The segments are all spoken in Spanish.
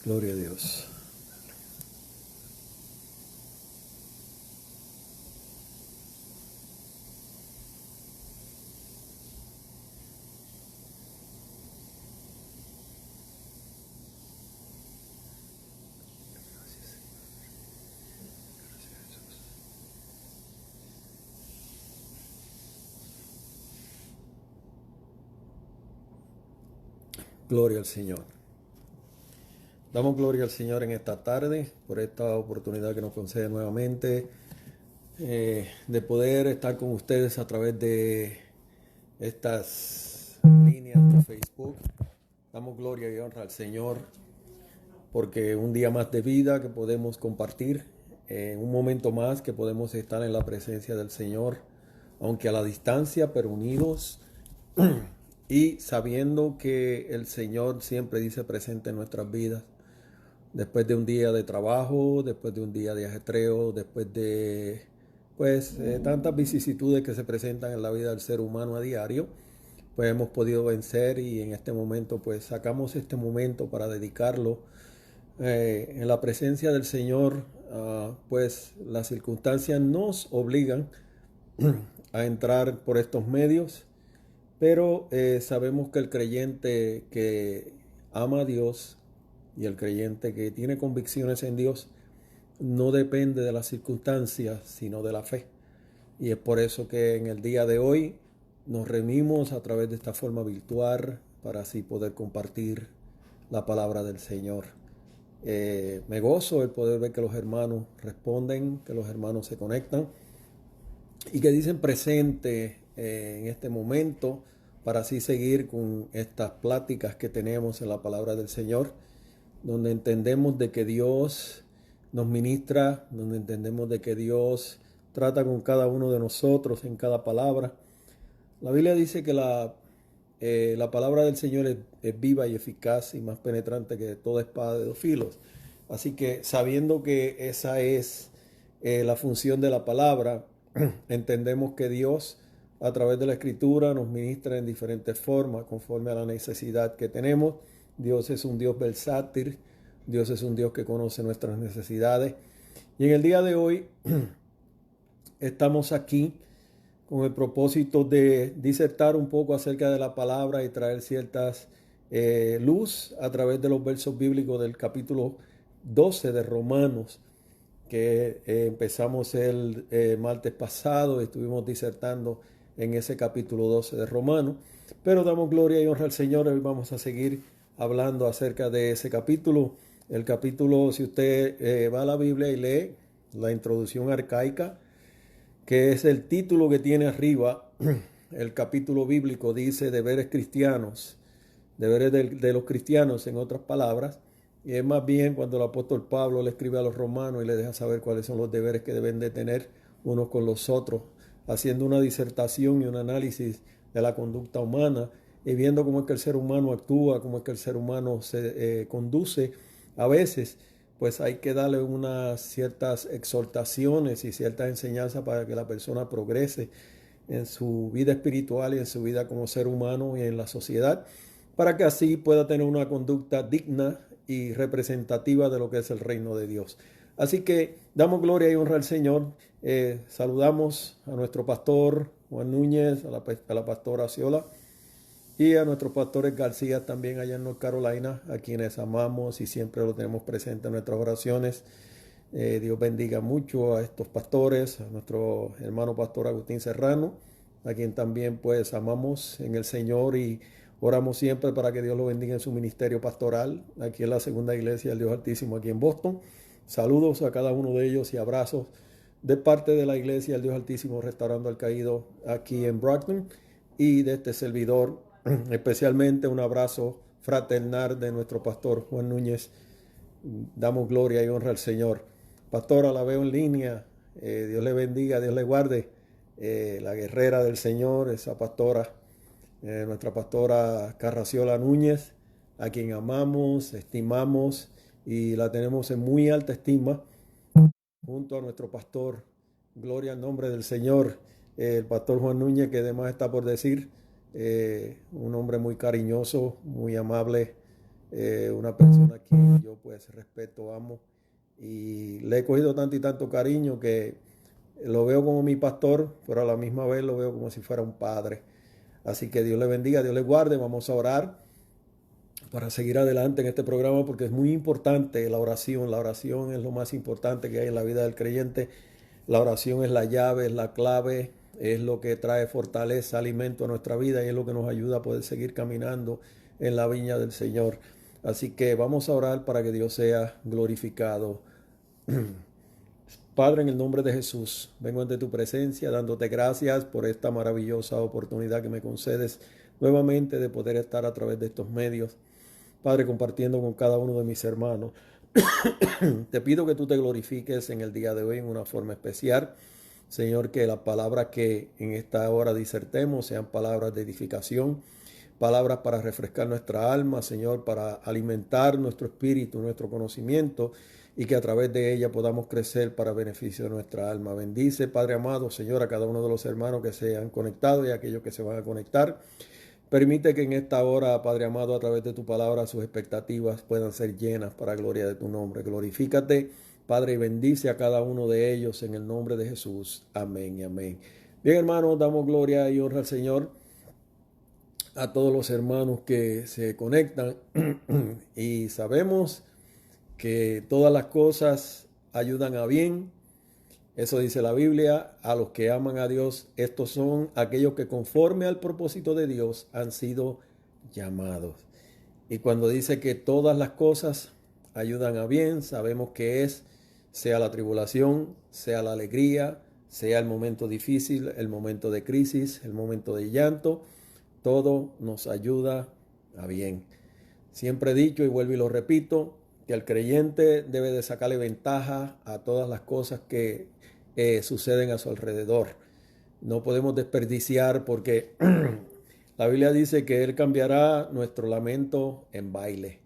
Gloria a Dios. Gloria al Señor. Damos gloria al Señor en esta tarde por esta oportunidad que nos concede nuevamente de poder estar con ustedes a través de estas líneas de Facebook. Damos gloria y honra al Señor porque un día más de vida que podemos compartir, un momento más que podemos estar en la presencia del Señor, aunque a la distancia, pero unidos y sabiendo que el Señor siempre dice presente en nuestras vidas. Después de un día de trabajo, después de un día de ajetreo, después de tantas vicisitudes que se presentan en la vida del ser humano a diario, pues hemos podido vencer y en este momento pues sacamos este momento para dedicarlo en la presencia del Señor. Pues las circunstancias nos obligan a entrar por estos medios, pero sabemos que el creyente que ama a Dios y el creyente que tiene convicciones en Dios no depende de las circunstancias, sino de la fe. Y es por eso que en el día de hoy nos reunimos a través de esta forma virtual para así poder compartir la palabra del Señor. Me gozo el poder ver que los hermanos responden, que los hermanos se conectan y que dicen presente en este momento para así seguir con estas pláticas que tenemos en la palabra del Señor, donde entendemos de que Dios nos ministra, donde entendemos de que Dios trata con cada uno de nosotros en cada palabra. La Biblia dice que la palabra del Señor es viva y eficaz y más penetrante que toda espada de dos filos. Así que sabiendo que esa es la función de la palabra, entendemos que Dios a través de la Escritura nos ministra en diferentes formas conforme a la necesidad que tenemos. Dios es un Dios versátil, Dios es un Dios que conoce nuestras necesidades. Y en el día de hoy estamos aquí con el propósito de disertar un poco acerca de la palabra y traer ciertas luz a través de los versos bíblicos del capítulo 12 de Romanos, que empezamos el martes pasado y estuvimos disertando en ese capítulo 12 de Romanos. Pero damos gloria y honra al Señor. Hoy vamos a seguir hablando acerca de ese capítulo. El capítulo, si usted va a la Biblia y lee la introducción arcaica, que es el título que tiene arriba, el capítulo bíblico dice deberes cristianos, deberes de los cristianos, en otras palabras, y es más bien cuando el apóstol Pablo le escribe a los romanos y les deja saber cuáles son los deberes que deben de tener unos con los otros, haciendo una disertación y un análisis de la conducta humana y viendo cómo es que el ser humano actúa, cómo es que el ser humano se conduce. A veces pues hay que darle unas ciertas exhortaciones y ciertas enseñanzas para que la persona progrese en su vida espiritual y en su vida como ser humano y en la sociedad, para que así pueda tener una conducta digna y representativa de lo que es el reino de Dios. Así que damos gloria y honra al Señor. Saludamos a nuestro pastor Juan Núñez, a la pastora Ciola y a nuestros pastores García también allá en North Carolina, a quienes amamos y siempre lo tenemos presente en nuestras oraciones. Dios bendiga mucho a estos pastores, a nuestro hermano pastor Agustín Serrano, a quien también pues amamos en el Señor y oramos siempre para que Dios lo bendiga en su ministerio pastoral, aquí en la Segunda Iglesia del Dios Altísimo, aquí en Boston. Saludos a cada uno de ellos y abrazos de parte de la Iglesia del Dios Altísimo Restaurando al Caído aquí en Brockton y de este servidor, especialmente un abrazo fraternal de nuestro pastor Juan Núñez. Damos gloria y honra al Señor. Pastora, la veo en línea. Dios le bendiga, Dios le guarde. La guerrera del Señor, esa pastora, nuestra pastora Carraciola Núñez, a quien amamos, estimamos y la tenemos en muy alta estima, junto a nuestro pastor, gloria al nombre del Señor, el pastor Juan Núñez, que además está por decir, un hombre muy cariñoso, muy amable, una persona que yo pues respeto, amo y le he cogido tanto y tanto cariño que lo veo como mi pastor, pero a la misma vez lo veo como si fuera un padre. Así que Dios le bendiga, Dios le guarde. Vamos a orar para seguir adelante en este programa porque es muy importante la oración. La oración es lo más importante que hay en la vida del creyente. La oración es la llave, es la clave, es lo que trae fortaleza, alimento a nuestra vida y es lo que nos ayuda a poder seguir caminando en la viña del Señor. Así que vamos a orar para que Dios sea glorificado. Padre, en el nombre de Jesús, vengo ante tu presencia dándote gracias por esta maravillosa oportunidad que me concedes nuevamente de poder estar a través de estos medios. Padre, compartiendo con cada uno de mis hermanos. Te pido que tú te glorifiques en el día de hoy en una forma especial. Señor, que las palabras que en esta hora disertemos sean palabras de edificación, palabras para refrescar nuestra alma, Señor, para alimentar nuestro espíritu, nuestro conocimiento y que a través de ella podamos crecer para beneficio de nuestra alma. Bendice, Padre amado, Señor, a cada uno de los hermanos que se han conectado y a aquellos que se van a conectar. Permite que en esta hora, Padre amado, a través de tu palabra, sus expectativas puedan ser llenas para gloria de tu nombre. Glorifícate, Padre, y bendice a cada uno de ellos en el nombre de Jesús. Amén y amén. Bien, hermanos, damos gloria y honra al Señor, a todos los hermanos que se conectan y sabemos que todas las cosas ayudan a bien. Eso dice la Biblia, a los que aman a Dios, estos son aquellos que conforme al propósito de Dios han sido llamados. Y cuando dice que todas las cosas ayudan a bien, sabemos que es, sea la tribulación, sea la alegría, sea el momento difícil, el momento de crisis, el momento de llanto, todo nos ayuda a bien. Siempre he dicho y vuelvo y lo repito, que el creyente debe de sacarle ventaja a todas las cosas que suceden a su alrededor. No podemos desperdiciar porque la Biblia dice que Él cambiará nuestro lamento en baile.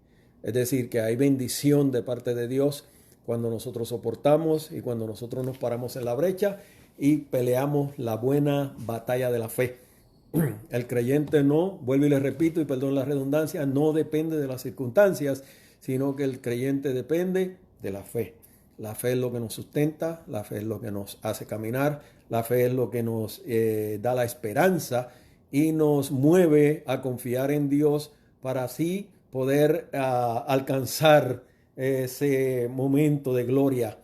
Es decir, que hay bendición de parte de Dios cuando nosotros soportamos y cuando nosotros nos paramos en la brecha y peleamos la buena batalla de la fe. El creyente no, vuelvo y le repito y perdón la redundancia, no depende de las circunstancias, sino que el creyente depende de la fe. La fe es lo que nos sustenta, la fe es lo que nos hace caminar, la fe es lo que nos da la esperanza y nos mueve a confiar en Dios para así poder alcanzar ese momento de gloria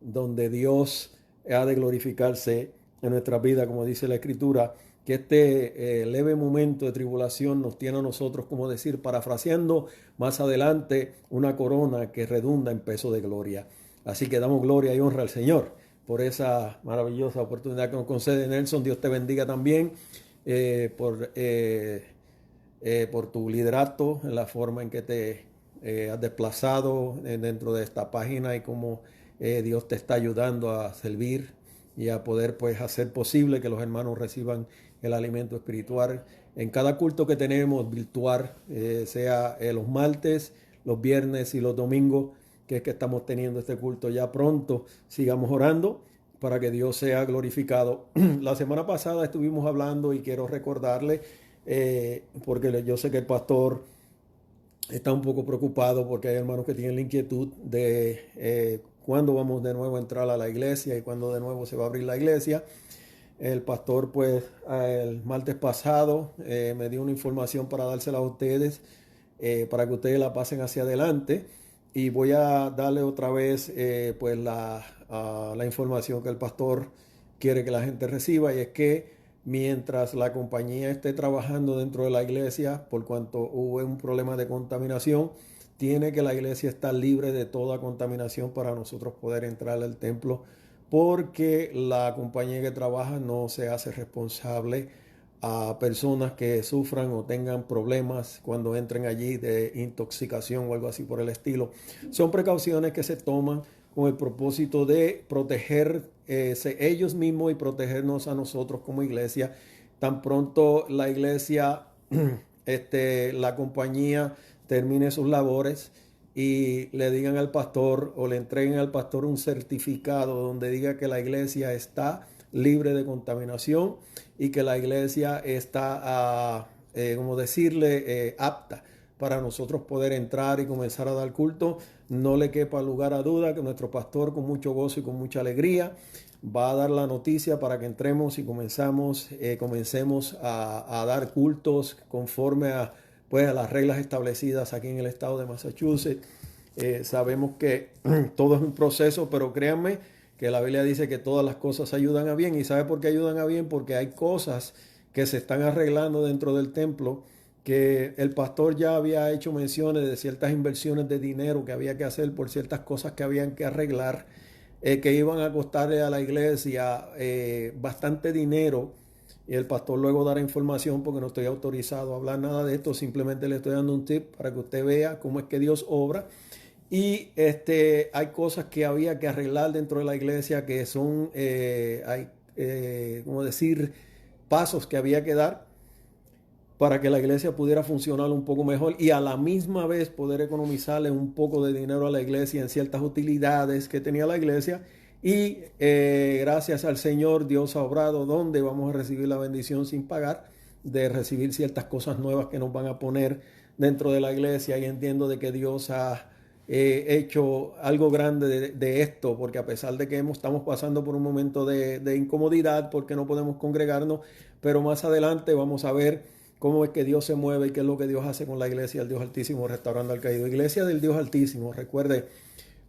donde Dios ha de glorificarse en nuestra vida, como dice la Escritura, que este leve momento de tribulación nos tiene a nosotros, como decir, parafraseando más adelante, una corona que redunda en peso de gloria. Así que damos gloria y honra al Señor por esa maravillosa oportunidad que nos concede. Nelson, Dios te bendiga también por tu liderato, en la forma en que te has desplazado dentro de esta página y cómo Dios te está ayudando a servir y a poder pues hacer posible que los hermanos reciban el alimento espiritual. En cada culto que tenemos virtual, sea los martes, los viernes y los domingos, que es que estamos teniendo este culto ya pronto, sigamos orando para que Dios sea glorificado. La semana pasada estuvimos hablando y quiero recordarle, porque yo sé que el pastor está un poco preocupado porque hay hermanos que tienen la inquietud de cuándo vamos de nuevo a entrar a la iglesia y cuándo de nuevo se va a abrir la iglesia. El pastor pues el martes pasado me dio una información para dársela a ustedes, para que ustedes la pasen hacia adelante, y voy a darle otra vez pues la información que el pastor quiere que la gente reciba, y es que mientras la compañía esté trabajando dentro de la iglesia, por cuanto hubo un problema de contaminación, tiene que la iglesia estar libre de toda contaminación para nosotros poder entrar al templo, porque la compañía que trabaja no se hace responsable a personas que sufran o tengan problemas cuando entren allí de intoxicación o algo así por el estilo. Son precauciones que se toman con el propósito de protegerse ellos mismos y protegernos a nosotros como iglesia. Tan pronto la iglesia, la compañía termine sus labores y le digan al pastor o le entreguen al pastor un certificado donde diga que la iglesia está libre de contaminación y que la iglesia está, como decirle, apta para nosotros poder entrar y comenzar a dar culto. No le quepa lugar a duda que nuestro pastor, con mucho gozo y con mucha alegría, va a dar la noticia para que entremos y comencemos a dar cultos conforme a, pues, a las reglas establecidas aquí en el estado de Massachusetts. Sabemos que todo es un proceso, pero créanme que la Biblia dice que todas las cosas ayudan a bien. ¿Y sabe por qué ayudan a bien? Porque hay cosas que se están arreglando dentro del templo, que el pastor ya había hecho menciones de ciertas inversiones de dinero que había que hacer por ciertas cosas que habían que arreglar, que iban a costarle a la iglesia bastante dinero. Y el pastor luego dará información, porque no estoy autorizado a hablar nada de esto, simplemente le estoy dando un tip para que usted vea cómo es que Dios obra. Y hay cosas que había que arreglar dentro de la iglesia, que son, como decir, pasos que había que dar para que la iglesia pudiera funcionar un poco mejor y a la misma vez poder economizarle un poco de dinero a la iglesia en ciertas utilidades que tenía la iglesia. Y gracias al Señor, Dios ha obrado donde vamos a recibir la bendición sin pagar, de recibir ciertas cosas nuevas que nos van a poner dentro de la iglesia. Y entiendo de que Dios ha hecho algo grande de esto, porque a pesar de que estamos pasando por un momento de incomodidad porque no podemos congregarnos, pero más adelante vamos a ver cómo es que Dios se mueve y qué es lo que Dios hace con la iglesia del Dios Altísimo, restaurando al caído. Iglesia del Dios Altísimo, recuerde,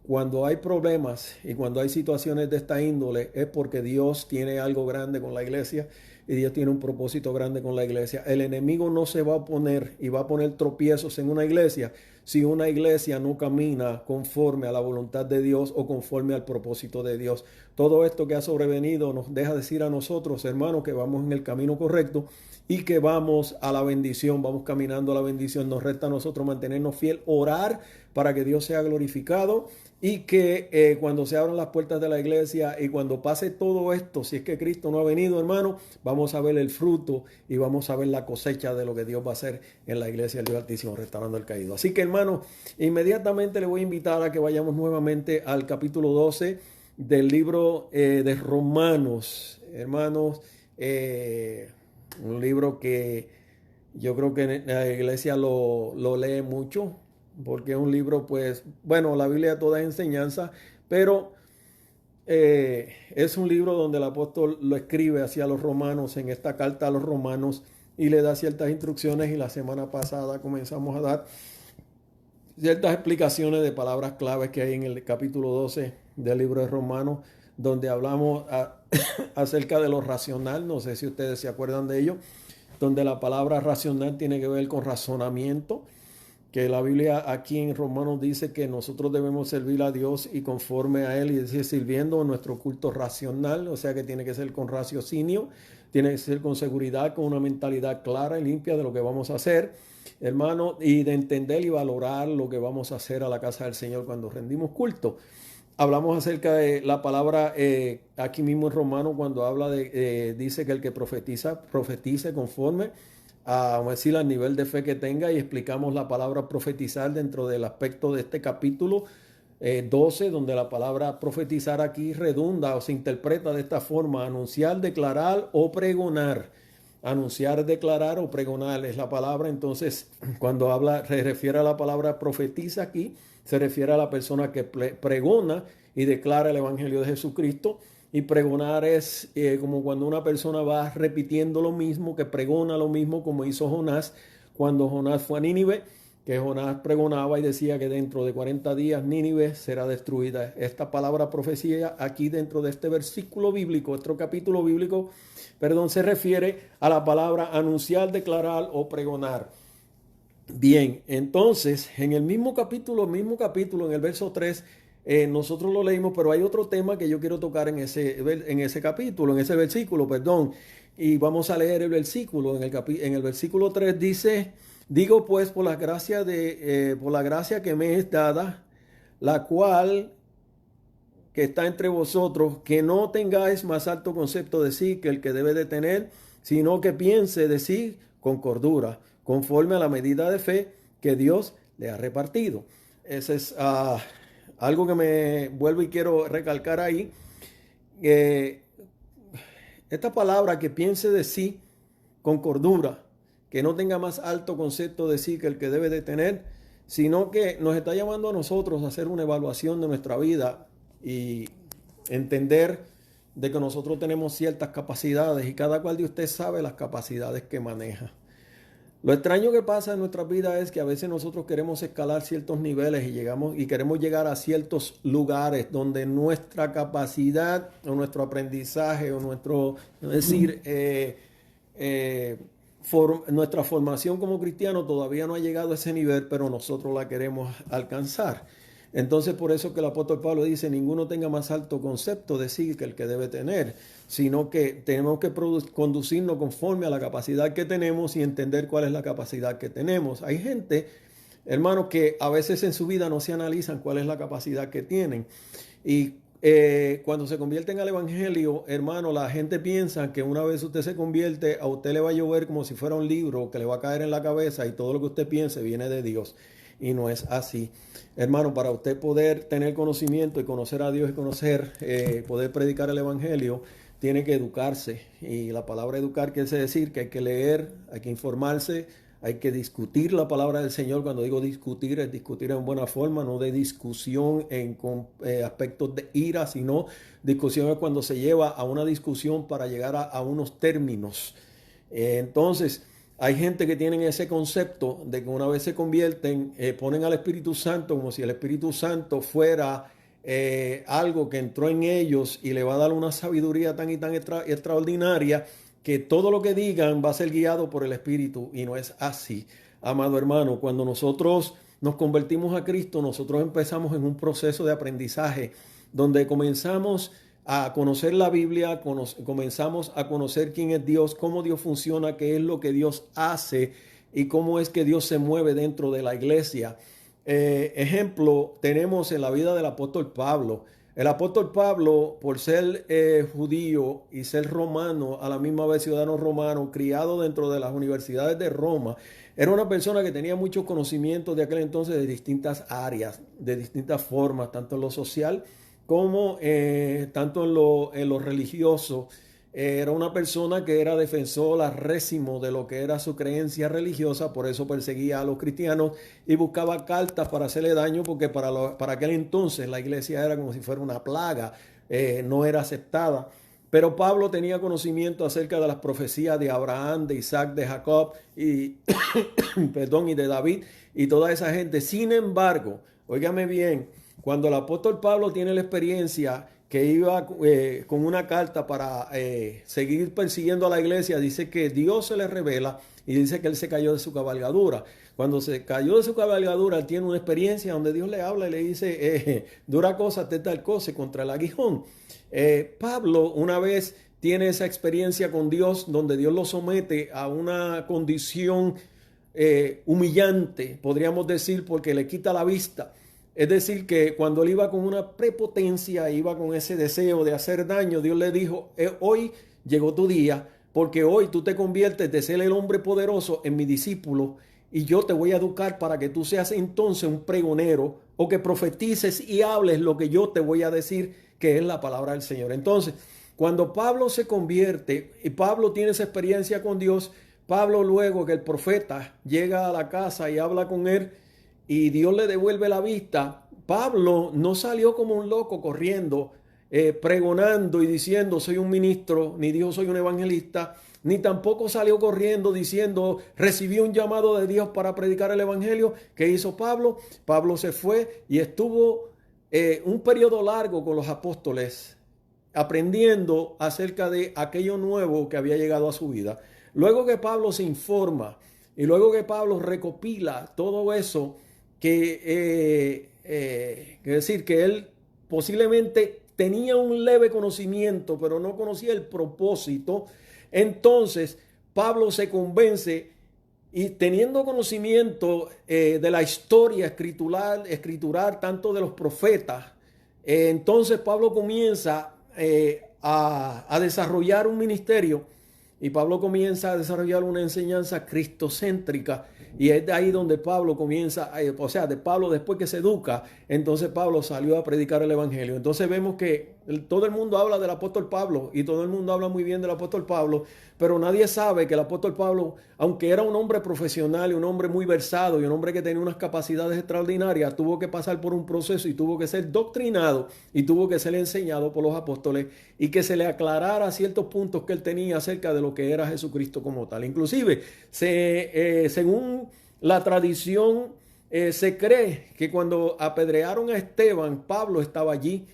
cuando hay problemas y cuando hay situaciones de esta índole, es porque Dios tiene algo grande con la iglesia y Dios tiene un propósito grande con la iglesia. El enemigo no se va a oponer y va a poner tropiezos en una iglesia si una iglesia no camina conforme a la voluntad de Dios o conforme al propósito de Dios. Todo esto que ha sobrevenido nos deja decir a nosotros, hermanos, que vamos en el camino correcto y que vamos a la bendición, vamos caminando a la bendición. Nos resta a nosotros mantenernos fiel, orar para que Dios sea glorificado y que cuando se abran las puertas de la iglesia y cuando pase todo esto, si es que Cristo no ha venido, hermano, vamos a ver el fruto y vamos a ver la cosecha de lo que Dios va a hacer en la iglesia del Dios Altísimo, restaurando al caído. Así que, hermano, inmediatamente le voy a invitar a que vayamos nuevamente al capítulo 12 del libro de Romanos, hermanos. Un libro que yo creo que la iglesia lo lee mucho, porque es un libro, pues, bueno, la Biblia toda es enseñanza, pero es un libro donde el apóstol lo escribe hacia los romanos, en esta carta a los romanos, y le da ciertas instrucciones. Y la semana pasada comenzamos a dar ciertas explicaciones de palabras claves que hay en el capítulo 12 del libro de Romanos, donde hablamos acerca de lo racional. No sé si ustedes se acuerdan de ello, donde la palabra racional tiene que ver con razonamiento, que la Biblia aquí en Romanos dice que nosotros debemos servir a Dios y conforme a Él, y decir, sirviendo nuestro culto racional, o sea que tiene que ser con raciocinio, tiene que ser con seguridad, con una mentalidad clara y limpia de lo que vamos a hacer, hermano, y de entender y valorar lo que vamos a hacer a la casa del Señor cuando rendimos culto. Hablamos acerca de la palabra aquí mismo en Romanos, cuando habla dice que el que profetice conforme a, vamos a decir, al nivel de fe que tenga, y explicamos la palabra profetizar dentro del aspecto de este capítulo 12, donde la palabra profetizar aquí redunda o se interpreta de esta forma: anunciar, declarar o pregonar. Anunciar, declarar o pregonar es la palabra. Entonces, cuando se refiere a la palabra profetiza aquí, se refiere a la persona que pregona y declara el evangelio de Jesucristo. Y pregonar es como cuando una persona va repitiendo lo mismo, que pregona lo mismo, como hizo Jonás cuando Jonás fue a Nínive, que Jonás pregonaba y decía que dentro de 40 días Nínive será destruida. Esta palabra profecía aquí dentro de este versículo bíblico, este capítulo bíblico, perdón, se refiere a la palabra anunciar, declarar o pregonar. Bien, entonces, en el mismo capítulo, en el verso 3, nosotros lo leímos, pero hay otro tema que yo quiero tocar en ese capítulo, en ese versículo, perdón. Y vamos a leer el versículo. En el versículo 3 dice: digo pues por la gracia que me es dada, la cual que está entre vosotros, que no tengáis más alto concepto de sí que el que debe de tener, sino que piense de sí con cordura, conforme a la medida de fe que Dios le ha repartido. Ese es algo que me vuelvo y quiero recalcar ahí. Esta palabra, que piense de sí con cordura, que no tenga más alto concepto de sí que el que debe de tener, sino que nos está llamando a nosotros a hacer una evaluación de nuestra vida y entender de que nosotros tenemos ciertas capacidades y cada cual de ustedes sabe las capacidades que maneja. Lo extraño que pasa en nuestra vida es que a veces nosotros queremos escalar ciertos niveles y queremos llegar a ciertos lugares donde nuestra capacidad o nuestro aprendizaje o nuestra formación como cristiano todavía no ha llegado a ese nivel, pero nosotros la queremos alcanzar. Entonces, por eso que el apóstol Pablo dice, ninguno tenga más alto concepto de sí que el que debe tener, sino que tenemos que conducirnos conforme a la capacidad que tenemos y entender cuál es la capacidad que tenemos. Hay gente, hermanos, que a veces en su vida no se analizan cuál es la capacidad que tienen. Y cuando se convierten al evangelio, hermano, la gente piensa que una vez usted se convierte, a usted le va a llover como si fuera un libro que le va a caer en la cabeza y todo lo que usted piense viene de Dios. Y no es así. Hermano, para usted poder tener conocimiento y conocer a Dios y poder predicar el evangelio, tiene que educarse. Y la palabra educar quiere decir que hay que leer, hay que informarse, hay que discutir la palabra del Señor. Cuando digo discutir, es discutir en buena forma, no de discusión con aspectos de ira, sino discusión es cuando se lleva a una discusión para llegar a unos términos. Entonces, hay gente que tienen ese concepto de que una vez se convierten, ponen al Espíritu Santo como si el Espíritu Santo fuera algo que entró en ellos y le va a dar una sabiduría tan y tan extraordinaria que todo lo que digan va a ser guiado por el Espíritu, y no es así. Amado hermano, cuando nosotros nos convertimos a Cristo, nosotros empezamos en un proceso de aprendizaje donde comenzamos a conocer la Biblia, comenzamos a conocer quién es Dios, cómo Dios funciona, qué es lo que Dios hace y cómo es que Dios se mueve dentro de la iglesia. Ejemplo, tenemos en la vida del apóstol Pablo. El apóstol Pablo, por ser judío y ser romano, a la misma vez ciudadano romano, criado dentro de las universidades de Roma, era una persona que tenía muchos conocimientos de aquel entonces de distintas áreas, de distintas formas, tanto en lo social como tanto en lo religioso. Era una persona que era defensor arrésimo de lo que era su creencia religiosa, por eso perseguía a los cristianos y buscaba cartas para hacerle daño, porque para aquel entonces la iglesia era como si fuera una plaga, no era aceptada. Pero Pablo tenía conocimiento acerca de las profecías de Abraham, de Isaac, de Jacob y, y de David y toda esa gente. Sin embargo, óigame bien, cuando el apóstol Pablo tiene la experiencia que iba con una carta para seguir persiguiendo a la iglesia, dice que Dios se le revela y dice que él se cayó de su cabalgadura. Cuando se cayó de su cabalgadura, él tiene una experiencia donde Dios le habla y le dice, dura cosa, te tal cosa contra el aguijón. Pablo una vez tiene esa experiencia con Dios donde Dios lo somete a una condición humillante, podríamos decir, porque le quita la vista. Es decir, que cuando él iba con una prepotencia, iba con ese deseo de hacer daño, Dios le dijo, hoy llegó tu día, porque hoy tú te conviertes de ser el hombre poderoso en mi discípulo, y yo te voy a educar para que tú seas entonces un pregonero, o que profetices y hables lo que yo te voy a decir, que es la palabra del Señor. Entonces, cuando Pablo se convierte, y Pablo tiene esa experiencia con Dios, Pablo luego que el profeta llega a la casa y habla con él, y Dios le devuelve la vista, Pablo no salió como un loco corriendo, pregonando y diciendo soy un ministro, ni dijo soy un evangelista, ni tampoco salió corriendo diciendo recibí un llamado de Dios para predicar el evangelio. ¿Qué hizo Pablo? Pablo se fue y estuvo un periodo largo con los apóstoles aprendiendo acerca de aquello nuevo que había llegado a su vida. Luego que Pablo se informa y luego que Pablo recopila todo eso, que decir que él posiblemente tenía un leve conocimiento, pero no conocía el propósito. Entonces Pablo se convence y teniendo conocimiento de la historia escritural tanto de los profetas, entonces Pablo comienza a desarrollar un ministerio. Y Pablo comienza a desarrollar una enseñanza cristocéntrica. Y es de ahí donde Pablo comienza, de Pablo después que se educa, entonces Pablo salió a predicar el evangelio. Entonces vemos que Todo el mundo habla del apóstol Pablo y todo el mundo habla muy bien del apóstol Pablo, pero nadie sabe que el apóstol Pablo, aunque era un hombre profesional y un hombre muy versado y un hombre que tenía unas capacidades extraordinarias, tuvo que pasar por un proceso y tuvo que ser doctrinado y tuvo que ser enseñado por los apóstoles y que se le aclarara ciertos puntos que él tenía acerca de lo que era Jesucristo como tal. Inclusive, según la tradición, se cree que cuando apedrearon a Esteban, Pablo estaba allí.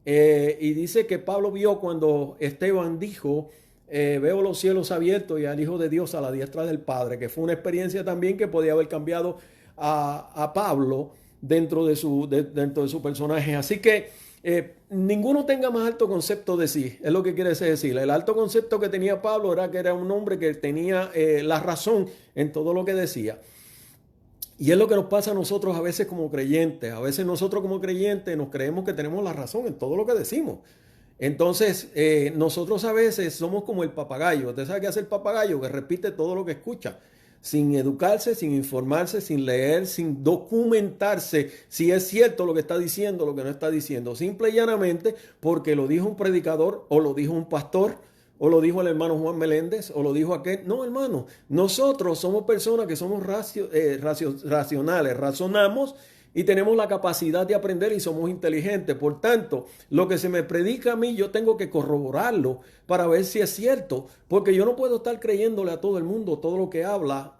Y dice que Pablo vio cuando Esteban dijo, veo los cielos abiertos y al Hijo de Dios a la diestra del Padre, que fue una experiencia también que podía haber cambiado a Pablo dentro de su personaje. Así que ninguno tenga más alto concepto de sí, es lo que quiere decir. El alto concepto que tenía Pablo era que era un hombre que tenía la razón en todo lo que decía. Y es lo que nos pasa a nosotros a veces como creyentes. A veces nosotros como creyentes nos creemos que tenemos la razón en todo lo que decimos. Entonces, nosotros a veces somos como el papagayo. ¿Usted sabe qué hace el papagayo? Que repite todo lo que escucha, sin educarse, sin informarse, sin leer, sin documentarse si es cierto lo que está diciendo, lo que no está diciendo. Simple y llanamente porque lo dijo un predicador o lo dijo un pastor, o lo dijo el hermano Juan Meléndez, o lo dijo aquel. No, hermano, nosotros somos personas que somos racionales, razonamos y tenemos la capacidad de aprender y somos inteligentes. Por tanto, lo que se me predica a mí, yo tengo que corroborarlo para ver si es cierto, porque yo no puedo estar creyéndole a todo el mundo todo lo que habla,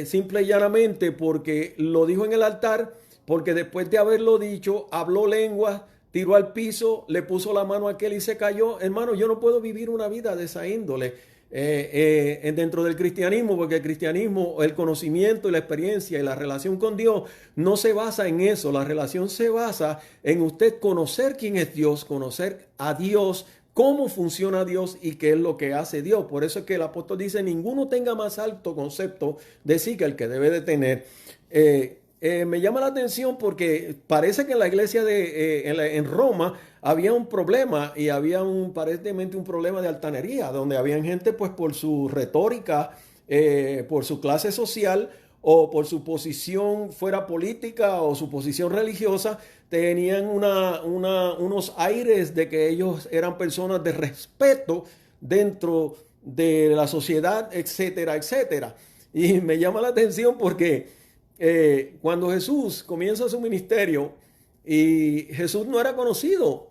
simple y llanamente porque lo dijo en el altar, porque después de haberlo dicho, habló lenguas, tiró al piso, le puso la mano a aquel y se cayó. Hermano, yo no puedo vivir una vida de esa índole dentro del cristianismo, porque el cristianismo, el conocimiento y la experiencia y la relación con Dios no se basa en eso. La relación se basa en usted conocer quién es Dios, conocer a Dios, cómo funciona Dios y qué es lo que hace Dios. Por eso es que el apóstol dice, ninguno tenga más alto concepto de sí que el que debe de tener. Me llama la atención porque parece que en la iglesia en Roma había un problema y había aparentemente un problema de altanería, donde había gente pues por su retórica, por su clase social o por su posición fuera política o su posición religiosa, tenían unos aires de que ellos eran personas de respeto dentro de la sociedad, etcétera, etcétera. Y me llama la atención porque cuando Jesús comienza su ministerio y Jesús no era conocido,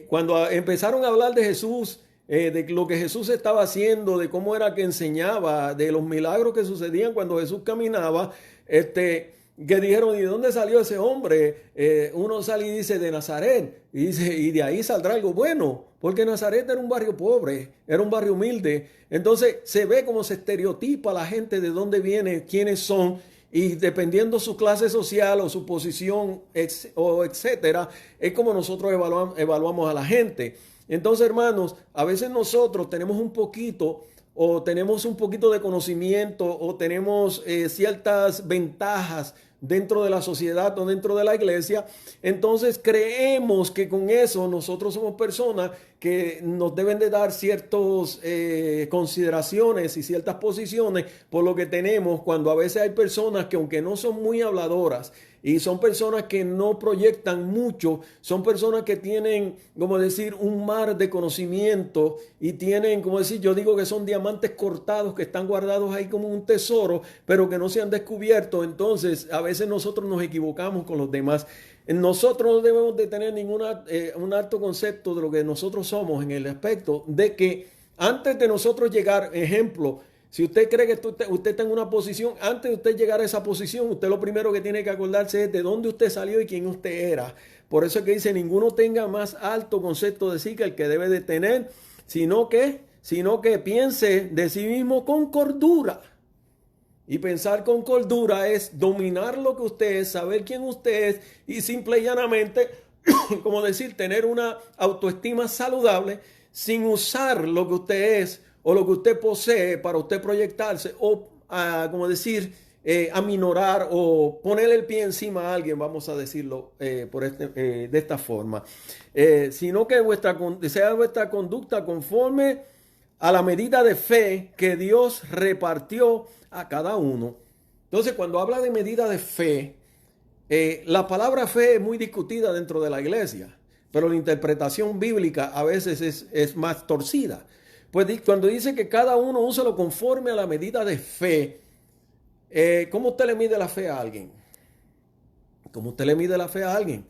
cuando empezaron a hablar de Jesús, de lo que Jesús estaba haciendo, de cómo era que enseñaba, de los milagros que sucedían cuando Jesús caminaba, que dijeron, ¿y de dónde salió ese hombre? Uno sale y dice, de Nazaret, y dice, y de ahí saldrá algo bueno, porque Nazaret era un barrio pobre, era un barrio humilde. Entonces se ve como se estereotipa a la gente de dónde viene, quiénes son, y dependiendo su clase social o su posición, o etcétera, es como nosotros evaluamos a la gente. Entonces, hermanos, a veces nosotros tenemos un poquito de conocimiento o tenemos ciertas ventajas dentro de la sociedad o dentro de la iglesia, entonces creemos que con eso nosotros somos personas que nos deben de dar ciertas consideraciones y ciertas posiciones por lo que tenemos, cuando a veces hay personas que aunque no son muy habladoras y son personas que no proyectan mucho, son personas que tienen, como decir, un mar de conocimiento y tienen, como decir, yo digo que son diamantes cortados que están guardados ahí como un tesoro, pero que no se han descubierto. Entonces, a veces nosotros nos equivocamos con los demás. Nosotros no debemos de tener un alto concepto de lo que nosotros somos en el aspecto de que antes de nosotros llegar, ejemplo, si usted cree que usted está en una posición, antes de usted llegar a esa posición, usted lo primero que tiene que acordarse es de dónde usted salió y quién usted era. Por eso es que dice, ninguno tenga más alto concepto de sí que el que debe de tener, sino que piense de sí mismo con cordura. Y pensar con cordura es dominar lo que usted es, saber quién usted es y simple y llanamente, como decir, tener una autoestima saludable sin usar lo que usted es o lo que usted posee para usted proyectarse o, como decir, aminorar o ponerle el pie encima a alguien, vamos a decirlo de esta forma. Sino que sea vuestra conducta conforme a la medida de fe que Dios repartió a cada uno. Entonces, cuando habla de medida de fe, la palabra fe es muy discutida dentro de la iglesia. pero la interpretación bíblica a veces es más torcida. Pues cuando dice que cada uno úselo conforme a la medida de fe, ¿cómo usted le mide la fe a alguien? ¿Cómo usted le mide la fe a alguien?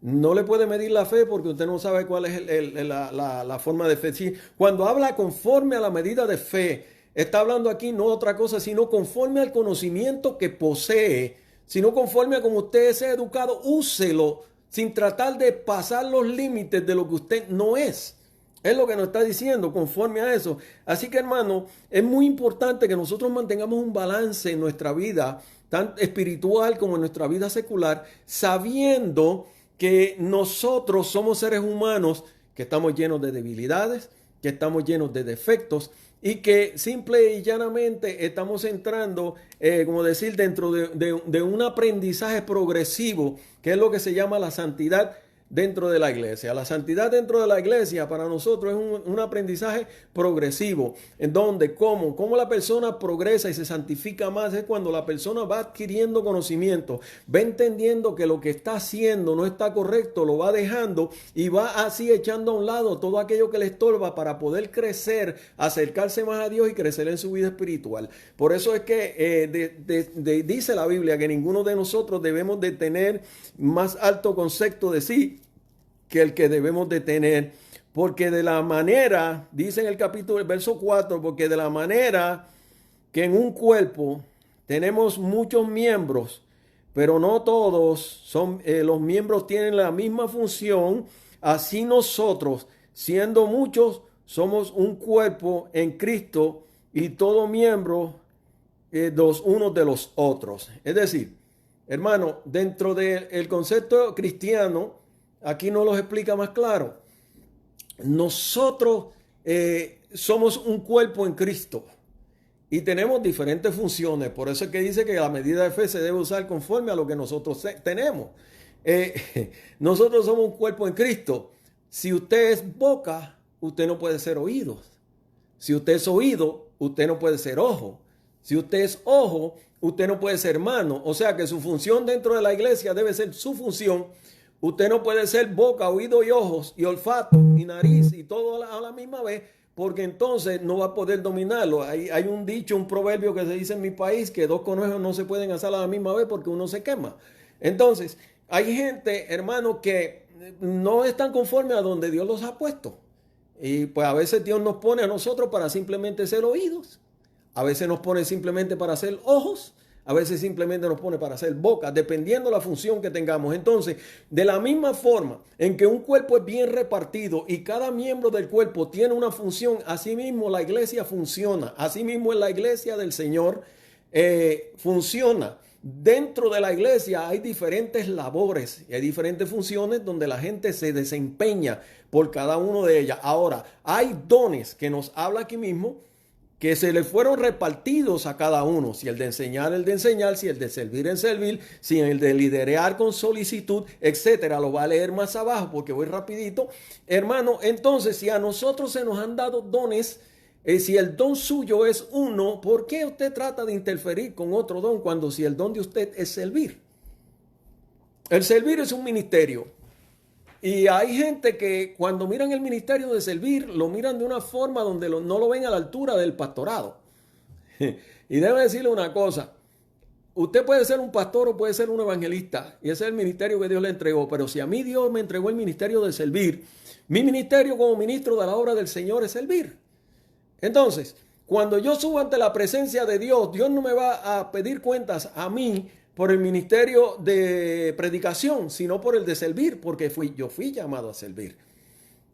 No le puede medir la fe porque usted no sabe cuál es la forma de fe. Sí, cuando habla conforme a la medida de fe, está hablando aquí no otra cosa, sino conforme al conocimiento que posee, sino conforme a como usted sea educado, úselo sin tratar de pasar los límites de lo que usted no es. Es lo que nos está diciendo, conforme a eso. Así que, hermano, es muy importante que nosotros mantengamos un balance en nuestra vida, tan espiritual como en nuestra vida secular, sabiendo que nosotros somos seres humanos que estamos llenos de debilidades, que estamos llenos de defectos y que simple y llanamente estamos entrando, como decir, dentro de un aprendizaje progresivo, que es lo que se llama la santidad dentro de la iglesia. La santidad dentro de la iglesia para nosotros es un aprendizaje progresivo, en donde cómo la persona progresa y se santifica más es cuando la persona va adquiriendo conocimiento, va entendiendo que lo que está haciendo no está correcto, lo va dejando y va así echando a un lado todo aquello que le estorba para poder crecer, acercarse más a Dios y crecer en su vida espiritual. Por eso es que dice la Biblia que ninguno de nosotros debemos de tener más alto concepto de sí que el que debemos de tener, porque de la manera, dice en el capítulo, el verso 4, porque de la manera que en un cuerpo tenemos muchos miembros, pero no todos son, los miembros tienen la misma función, así nosotros, siendo muchos, somos un cuerpo en Cristo y todo miembro los unos de los otros. Es decir, hermano, dentro del concepto cristiano, aquí nos lo explica más claro. Nosotros somos un cuerpo en Cristo y tenemos diferentes funciones. Por eso es que dice que la medida de fe se debe usar conforme a lo que nosotros tenemos. Nosotros somos un cuerpo en Cristo. Si usted es boca, usted no puede ser oídos. Si usted es oído, usted no puede ser ojo. Si usted es ojo, usted no puede ser mano. O sea que su función dentro de la iglesia debe ser su función. Usted no puede ser boca, oído y ojos y olfato y nariz y todo a la misma vez, porque entonces no va a poder dominarlo. Hay un dicho, un proverbio que se dice en mi país, que dos conejos no se pueden asar a la misma vez porque uno se quema. Entonces, hay gente, hermano, que no están conforme a donde Dios los ha puesto. Y pues a veces Dios nos pone a nosotros para simplemente ser oídos. A veces nos pone simplemente para ser ojos. A veces simplemente nos pone para hacer boca, dependiendo la función que tengamos. Entonces, de la misma forma en que un cuerpo es bien repartido y cada miembro del cuerpo tiene una función, así mismo la iglesia funciona. Así mismo en la iglesia del Señor funciona. Dentro de la iglesia hay diferentes labores y hay diferentes funciones donde la gente se desempeña por cada una de ellas. Ahora, hay dones que nos habla aquí mismo, que se le fueron repartidos a cada uno, si el de enseñar, si el de servir en servir, si el de liderar con solicitud, etcétera. Lo va a leer más abajo porque voy rapidito. Hermano, entonces si a nosotros se nos han dado dones, si el don suyo es uno, ¿por qué usted trata de interferir con otro don cuando si el don de usted es servir? El servir es un ministerio. Y hay gente que cuando miran el ministerio de servir, lo miran de una forma donde no lo ven a la altura del pastorado. Y debo decirle una cosa, usted puede ser un pastor o puede ser un evangelista, y ese es el ministerio que Dios le entregó, pero si a mí Dios me entregó el ministerio de servir, mi ministerio como ministro de la obra del Señor es servir. Entonces, cuando yo subo ante la presencia de Dios, Dios no me va a pedir cuentas a mí por el ministerio de predicación, sino por el de servir, porque yo fui llamado a servir.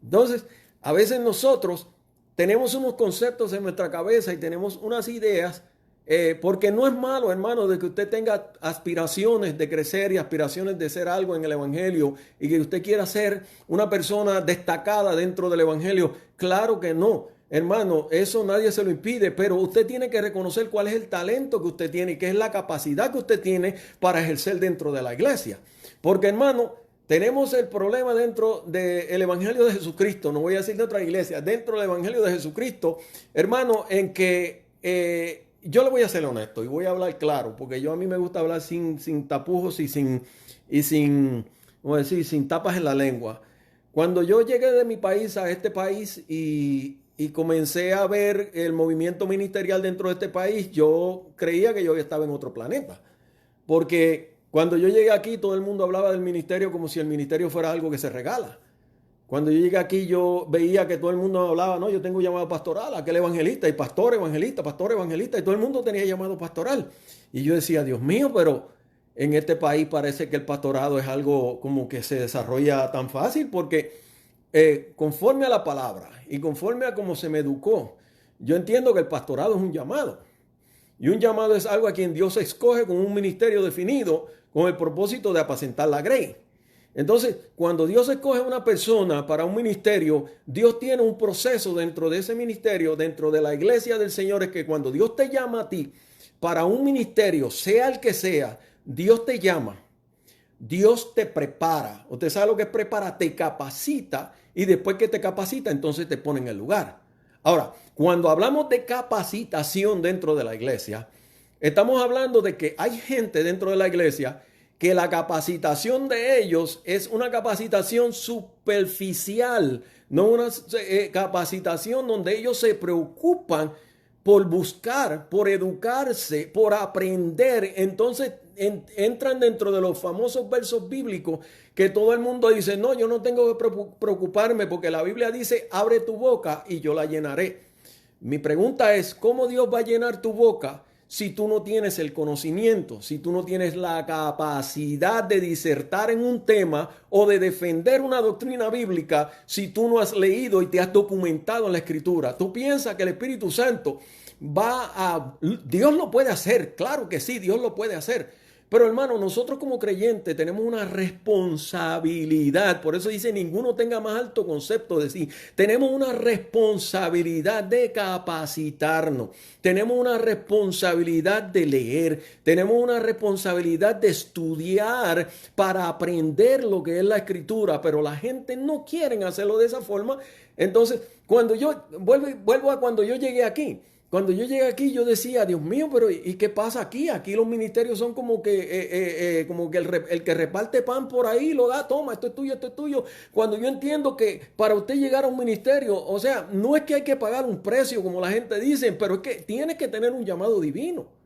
Entonces, a veces nosotros tenemos unos conceptos en nuestra cabeza y tenemos unas ideas, porque no es malo, hermano, de que usted tenga aspiraciones de crecer y aspiraciones de ser algo en el evangelio y que usted quiera ser una persona destacada dentro del evangelio. Claro que no. Hermano, eso nadie se lo impide, pero usted tiene que reconocer cuál es el talento que usted tiene y qué es la capacidad que usted tiene para ejercer dentro de la iglesia. Porque, hermano, tenemos el problema dentro del Evangelio de Jesucristo, no voy a decir de otra iglesia, dentro del Evangelio de Jesucristo, hermano, en que yo le voy a ser honesto y voy a hablar claro, porque a mí me gusta hablar sin tapujos y sin ¿cómo decir? Sin tapas en la lengua. Cuando yo llegué de mi país a este país y comencé a ver el movimiento ministerial dentro de este país, yo creía que yo estaba en otro planeta. Porque cuando yo llegué aquí, todo el mundo hablaba del ministerio como si el ministerio fuera algo que se regala. Cuando yo llegué aquí, yo veía que todo el mundo hablaba, no, yo tengo llamado pastoral, aquel evangelista, y pastor evangelista, y todo el mundo tenía llamado pastoral. Y yo decía, Dios mío, pero en este país parece que el pastorado es algo como que se desarrolla tan fácil, porque conforme a la palabra y conforme a cómo se me educó, yo entiendo que el pastorado es un llamado. Y un llamado es algo a quien Dios escoge con un ministerio definido con el propósito de apacentar la grey. Entonces, cuando Dios escoge a una persona para un ministerio, Dios tiene un proceso dentro de ese ministerio, dentro de la iglesia del Señor, es que cuando Dios te llama a ti para un ministerio, sea el que sea, Dios te llama, Dios te prepara. Usted sabe lo que es prepara, te capacita y después que te capacita, entonces te pone en el lugar. Ahora, cuando hablamos de capacitación dentro de la iglesia, estamos hablando de que hay gente dentro de la iglesia que la capacitación de ellos es una capacitación superficial, no una capacitación donde ellos se preocupan por buscar, por educarse, por aprender. Entonces entran dentro de los famosos versos bíblicos que todo el mundo dice, no, yo no tengo que preocuparme porque la Biblia dice, abre tu boca y yo la llenaré. Mi pregunta es, ¿cómo Dios va a llenar tu boca si tú no tienes el conocimiento, si tú no tienes la capacidad de disertar en un tema o de defender una doctrina bíblica, si tú no has leído y te has documentado en la Escritura? ¿Tú piensas que el Espíritu Santo Dios lo puede hacer? Claro que sí, Dios lo puede hacer. Pero hermano, nosotros como creyentes tenemos una responsabilidad. Por eso dice, ninguno tenga más alto concepto de sí. Tenemos una responsabilidad de capacitarnos. Tenemos una responsabilidad de leer. Tenemos una responsabilidad de estudiar para aprender lo que es la Escritura. Pero la gente no quiere hacerlo de esa forma. Entonces, cuando yo vuelvo a cuando yo llegué aquí. Cuando yo llegué aquí, yo decía, Dios mío, pero ¿y qué pasa aquí? Aquí los ministerios son como que el que reparte pan por ahí lo da, toma, esto es tuyo, esto es tuyo. Cuando yo entiendo que para usted llegar a un ministerio, o sea, no es que hay que pagar un precio como la gente dice, pero es que tienes que tener un llamado divino.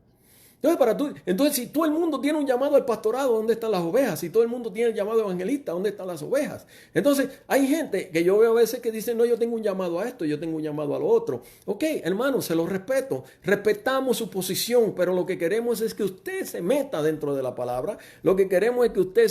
Entonces, si todo el mundo tiene un llamado al pastorado, ¿dónde están las ovejas? Si todo el mundo tiene el llamado evangelista, ¿dónde están las ovejas? Entonces, hay gente que yo veo a veces que dice, no, yo tengo un llamado a esto, yo tengo un llamado a lo otro. Ok, hermano, se lo respeto. Respetamos su posición, pero lo que queremos es que usted se meta dentro de la palabra. Lo que queremos es que usted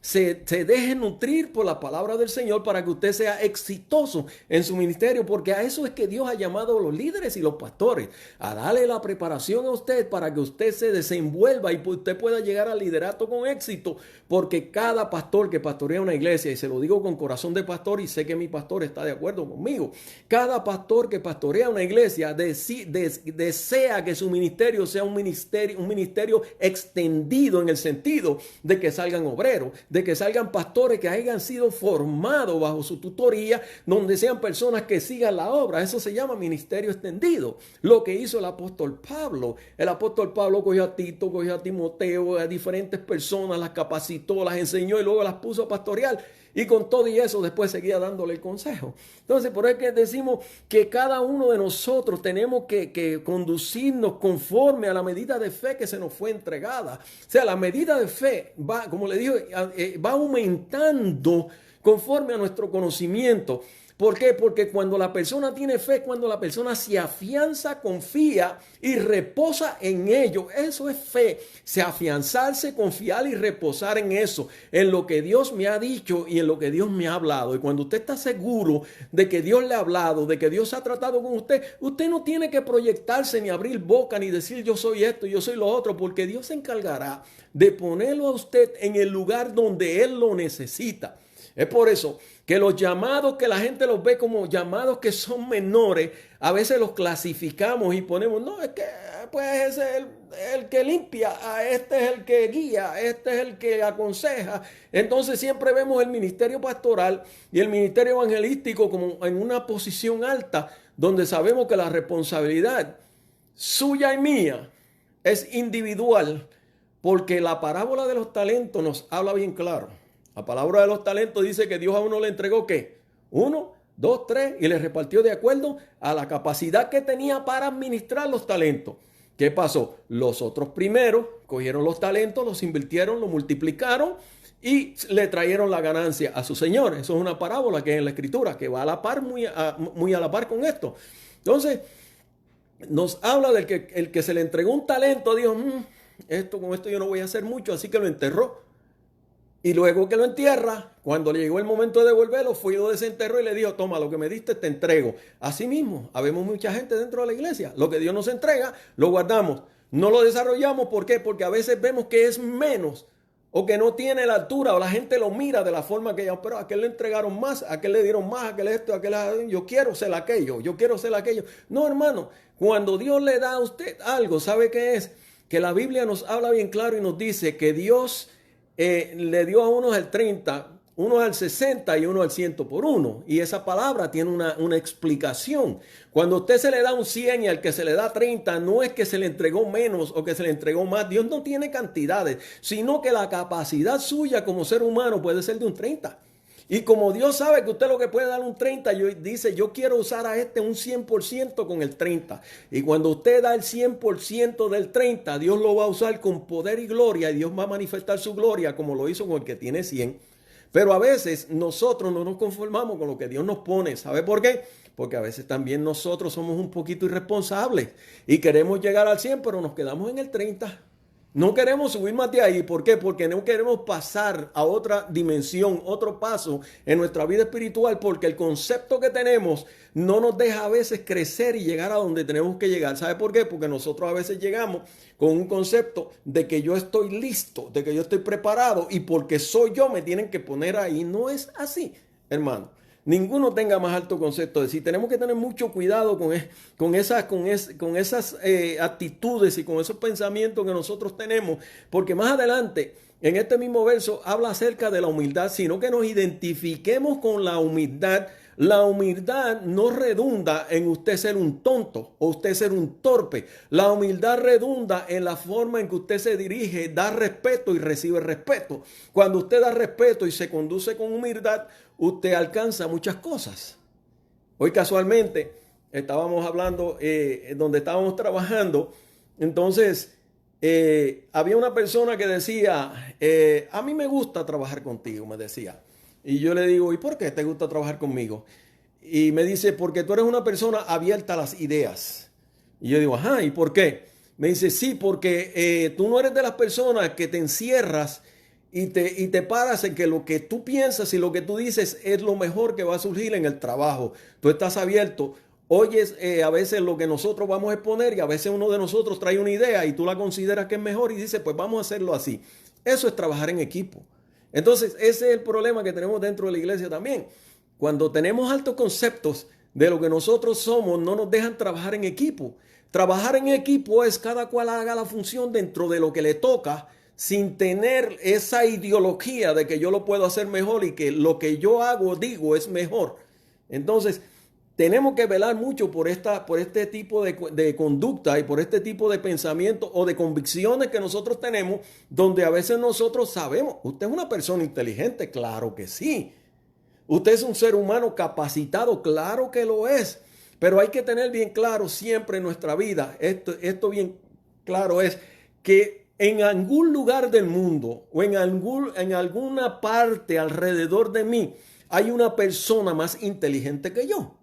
se deje nutrir por la palabra del Señor para que usted sea exitoso en su ministerio, porque a eso es que Dios ha llamado a los líderes y los pastores, a darle la preparación a usted para que usted se desenvuelva y usted pueda llegar al liderato con éxito, porque cada pastor que pastorea una iglesia, y se lo digo con corazón de pastor y sé que mi pastor está de acuerdo conmigo, cada pastor que pastorea una iglesia desea que su ministerio sea un ministerio extendido, en el sentido de que salgan obreros, de que salgan pastores que hayan sido formados bajo su tutoría, donde sean personas que sigan la obra. Eso se llama ministerio extendido. Lo que hizo el apóstol Pablo. El apóstol Pablo cogió a Tito, cogió a Timoteo, a diferentes personas, las capacitó, las enseñó y luego las puso a pastorear. Y con todo y eso después seguía dándole el consejo. Entonces, por eso es que decimos que cada uno de nosotros tenemos que conducirnos conforme a la medida de fe que se nos fue entregada. O sea, la medida de fe va, como le digo, va aumentando conforme a nuestro conocimiento. ¿Por qué? Porque cuando la persona tiene fe, cuando la persona se afianza, confía y reposa en ello, eso es fe. Se afianzarse, confiar y reposar en eso, en lo que Dios me ha dicho y en lo que Dios me ha hablado. Y cuando usted está seguro de que Dios le ha hablado, de que Dios ha tratado con usted, usted no tiene que proyectarse ni abrir boca ni decir yo soy esto, yo soy lo otro, porque Dios se encargará de ponerlo a usted en el lugar donde Él lo necesita. Es por eso que los llamados que la gente los ve como llamados que son menores, a veces los clasificamos y ponemos, no, es que pues ese es el que limpia, este es el que guía, este es el que aconseja. Entonces siempre vemos el ministerio pastoral y el ministerio evangelístico como en una posición alta, donde sabemos que la responsabilidad suya y mía es individual, porque la parábola de los talentos nos habla bien claro. La palabra de los talentos dice que Dios a uno le entregó ¿qué? 1, 2, 3 y le repartió de acuerdo a la capacidad que tenía para administrar los talentos. ¿Qué pasó? Los otros primeros cogieron los talentos, los invirtieron, los multiplicaron y le trajeron la ganancia a su señor. Eso es una parábola que es en la escritura, que va a la par, muy a la par con esto. Entonces, nos habla del que el que se le entregó un talento, dijo, con esto yo no voy a hacer mucho, así que lo enterró. Y luego que lo entierra, cuando le llegó el momento de devolverlo, fue y lo desenterró y le dijo, toma, lo que me diste te entrego. Así mismo, habemos mucha gente dentro de la iglesia. Lo que Dios nos entrega, lo guardamos. No lo desarrollamos, ¿por qué? Porque a veces vemos que es menos o que no tiene la altura o la gente lo mira de la forma que ella, pero a aquel le entregaron más, a aquel le dieron más, a aquel esto, a aquel, yo quiero ser aquello, yo quiero ser aquello. No, hermano, cuando Dios le da a usted algo, ¿sabe qué es? Que la Biblia nos habla bien claro y nos dice que Dios le dio a unos el 30, unos al 60 y uno al 100 por uno. Y esa palabra tiene una explicación. Cuando a usted se le da un 100 y al que se le da 30, no es que se le entregó menos o que se le entregó más. Dios no tiene cantidades, sino que la capacidad suya como ser humano puede ser de un 30. Y como Dios sabe que usted lo que puede dar un 30, dice, yo quiero usar a un 100% con el 30. Y cuando usted da el 100% del 30, Dios lo va a usar con poder y gloria. Y Dios va a manifestar su gloria como lo hizo con el que tiene 100. Pero a veces nosotros no nos conformamos con lo que Dios nos pone. ¿Sabe por qué? Porque a veces también nosotros somos un poquito irresponsables. Y queremos llegar al 100, pero nos quedamos en el 30. No queremos subir más de ahí. ¿Por qué? Porque no queremos pasar a otra dimensión, otro paso en nuestra vida espiritual, porque el concepto que tenemos no nos deja a veces crecer y llegar a donde tenemos que llegar. ¿Sabe por qué? Porque nosotros a veces llegamos con un concepto de que yo estoy listo, de que yo estoy preparado y porque soy yo me tienen que poner ahí. No es así, hermano. Ninguno tenga más alto concepto de sí. Tenemos que tener mucho cuidado con esas actitudes y con esos pensamientos que nosotros tenemos, porque más adelante, en este mismo verso, habla acerca de la humildad, sino que nos identifiquemos con la humildad. La humildad no redunda en usted ser un tonto o usted ser un torpe. La humildad redunda en la forma en que usted se dirige, da respeto y recibe respeto. Cuando usted da respeto y se conduce con humildad, usted alcanza muchas cosas. Hoy casualmente estábamos hablando donde estábamos trabajando. Entonces había una persona que decía, a mí me gusta trabajar contigo, me decía. Y yo le digo, ¿y por qué te gusta trabajar conmigo? Y me dice, porque tú eres una persona abierta a las ideas. Y yo digo, ajá, ¿y por qué? Me dice, sí, porque tú no eres de las personas que te encierras y te paras en que lo que tú piensas y lo que tú dices es lo mejor que va a surgir en el trabajo. Tú estás abierto. Oyes a veces lo que nosotros vamos a exponer y a veces uno de nosotros trae una idea y tú la consideras que es mejor y dice, pues vamos a hacerlo así. Eso es trabajar en equipo. Entonces, ese es el problema que tenemos dentro de la iglesia también. Cuando tenemos altos conceptos de lo que nosotros somos, no nos dejan trabajar en equipo. Trabajar en equipo es cada cual haga la función dentro de lo que le toca, sin tener esa ideología de que yo lo puedo hacer mejor y que lo que yo hago, digo, es mejor. Entonces, tenemos que velar mucho por este tipo de conducta y por este tipo de pensamiento o de convicciones que nosotros tenemos, donde a veces nosotros sabemos, usted es una persona inteligente, claro que sí. Usted es un ser humano capacitado, claro que lo es. Pero hay que tener bien claro siempre en nuestra vida, esto bien claro es que en algún lugar del mundo o en alguna parte alrededor de mí hay una persona más inteligente que yo.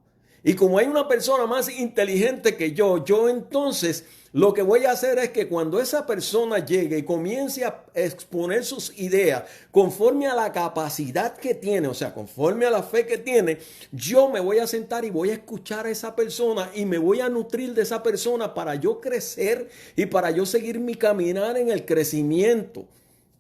Y como hay una persona más inteligente que yo entonces lo que voy a hacer es que cuando esa persona llegue y comience a exponer sus ideas conforme a la capacidad que tiene, o sea, conforme a la fe que tiene, yo me voy a sentar y voy a escuchar a esa persona y me voy a nutrir de esa persona para yo crecer y para yo seguir mi caminar en el crecimiento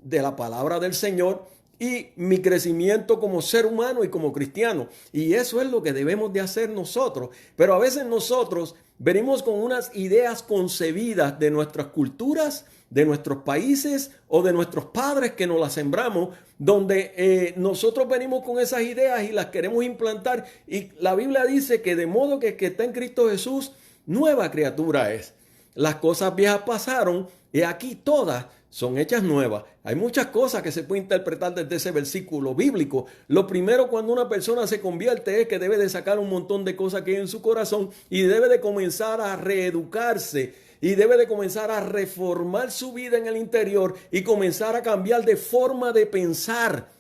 de la palabra del Señor y mi crecimiento como ser humano y como cristiano. Y eso es lo que debemos de hacer nosotros. Pero a veces nosotros venimos con unas ideas concebidas de nuestras culturas, de nuestros países o de nuestros padres que nos las sembramos, donde nosotros venimos con esas ideas y las queremos implantar. Y la Biblia dice que de modo que el que está en Cristo Jesús, nueva criatura es. Las cosas viejas pasaron, Y aquí todas son hechas nuevas. Hay muchas cosas que se pueden interpretar desde ese versículo bíblico. Lo primero, cuando una persona se convierte, es que debe de sacar un montón de cosas que hay en su corazón y debe de comenzar a reeducarse y debe de comenzar a reformar su vida en el interior y comenzar a cambiar de forma de pensar.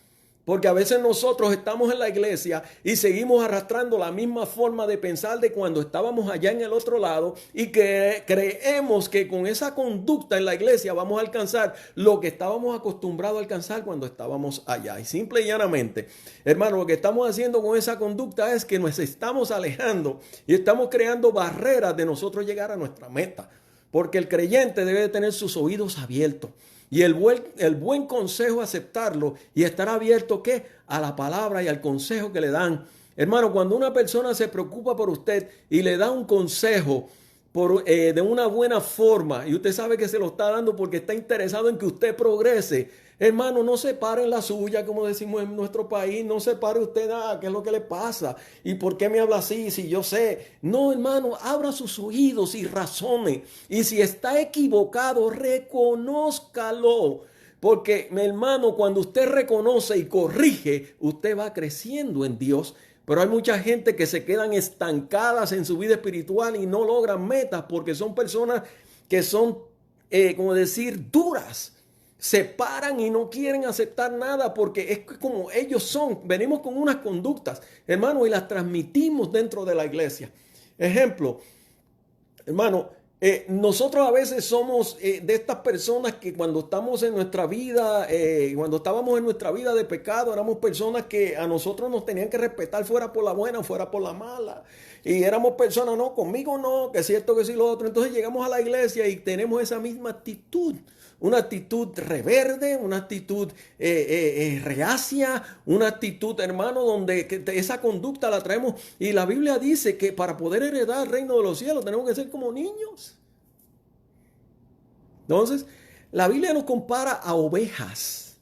Porque a veces nosotros estamos en la iglesia y seguimos arrastrando la misma forma de pensar de cuando estábamos allá en el otro lado y que creemos que con esa conducta en la iglesia vamos a alcanzar lo que estábamos acostumbrados a alcanzar cuando estábamos allá. Y simple y llanamente, hermano, lo que estamos haciendo con esa conducta es que nos estamos alejando y estamos creando barreras de nosotros llegar a nuestra meta. Porque el creyente debe de tener sus oídos abiertos. Y el buen consejo aceptarlo y estar abierto ¿qué? A la palabra y al consejo que le dan. Hermano, cuando una persona se preocupa por usted y le da un consejo de una buena forma y usted sabe que se lo está dando porque está interesado en que usted progrese, hermano, no se pare en la suya, como decimos en nuestro país, no se pare usted, ¿qué es lo que le pasa? ¿Y por qué me habla así si yo sé? No, hermano, abra sus oídos y razone. Y si está equivocado, reconózcalo. Porque, mi hermano, cuando usted reconoce y corrige, usted va creciendo en Dios. Pero hay mucha gente que se quedan estancadas en su vida espiritual y no logran metas porque son personas que son, como decir, duras. Se paran y no quieren aceptar nada porque es como ellos son. Venimos con unas conductas, hermano, y las transmitimos dentro de la iglesia. Ejemplo, hermano, nosotros a veces somos de estas personas que cuando estamos en nuestra vida, cuando estábamos en nuestra vida de pecado, éramos personas que a nosotros nos tenían que respetar fuera por la buena, fuera por la mala. Y éramos personas, no, conmigo no, que es cierto que sí lo otro. Entonces llegamos a la iglesia y tenemos esa misma actitud. Una actitud reverde, una actitud reacia, una actitud, hermano, donde esa conducta la traemos. Y la Biblia dice que para poder heredar el reino de los cielos tenemos que ser como niños. Entonces, la Biblia nos compara a ovejas.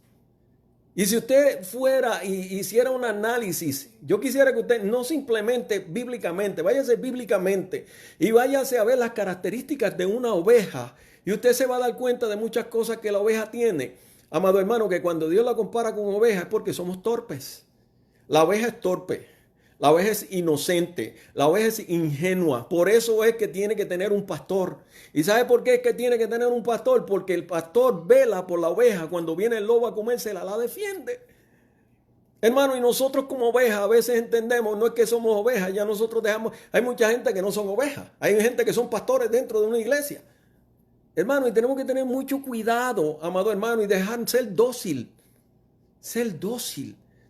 Y si usted fuera y hiciera un análisis, yo quisiera que usted no simplemente bíblicamente, váyase bíblicamente y váyase a ver las características de una oveja. Y usted se va a dar cuenta de muchas cosas que la oveja tiene. Amado hermano, que cuando Dios la compara con oveja es porque somos torpes. La oveja es torpe. La oveja es inocente. La oveja es ingenua. Por eso es que tiene que tener un pastor. ¿Y sabe por qué es que tiene que tener un pastor? Porque el pastor vela por la oveja. Cuando viene el lobo a comérsela, la defiende. Hermano, y nosotros como ovejas a veces entendemos, no es que somos ovejas, ya nosotros dejamos, hay mucha gente que no son ovejas. Hay gente que son pastores dentro de una iglesia. Hermano, y tenemos que tener mucho cuidado, amado hermano, y dejar ser dócil,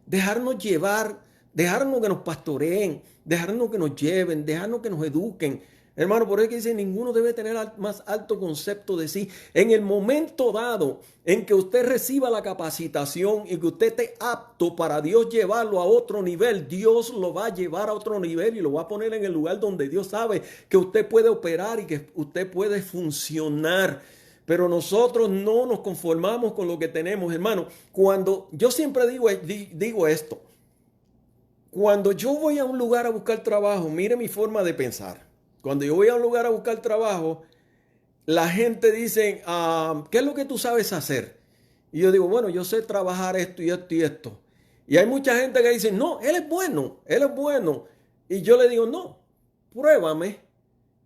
dejarnos llevar, dejarnos que nos pastoreen, dejarnos que nos lleven, dejarnos que nos eduquen. Hermano, por eso que dice, ninguno debe tener más alto concepto de sí. En el momento dado en que usted reciba la capacitación y que usted esté apto para Dios llevarlo a otro nivel, Dios lo va a llevar a otro nivel y lo va a poner en el lugar donde Dios sabe que usted puede operar y que usted puede funcionar. Pero nosotros no nos conformamos con lo que tenemos, hermano. Cuando yo siempre digo esto, cuando yo voy a un lugar a buscar trabajo, mire mi forma de pensar. Cuando yo voy a un lugar a buscar trabajo, la gente dice, ¿qué es lo que tú sabes hacer? Y yo digo, bueno, yo sé trabajar esto y esto y esto. Y hay mucha gente que dice, no, él es bueno, él es bueno. Y yo le digo, no, pruébame.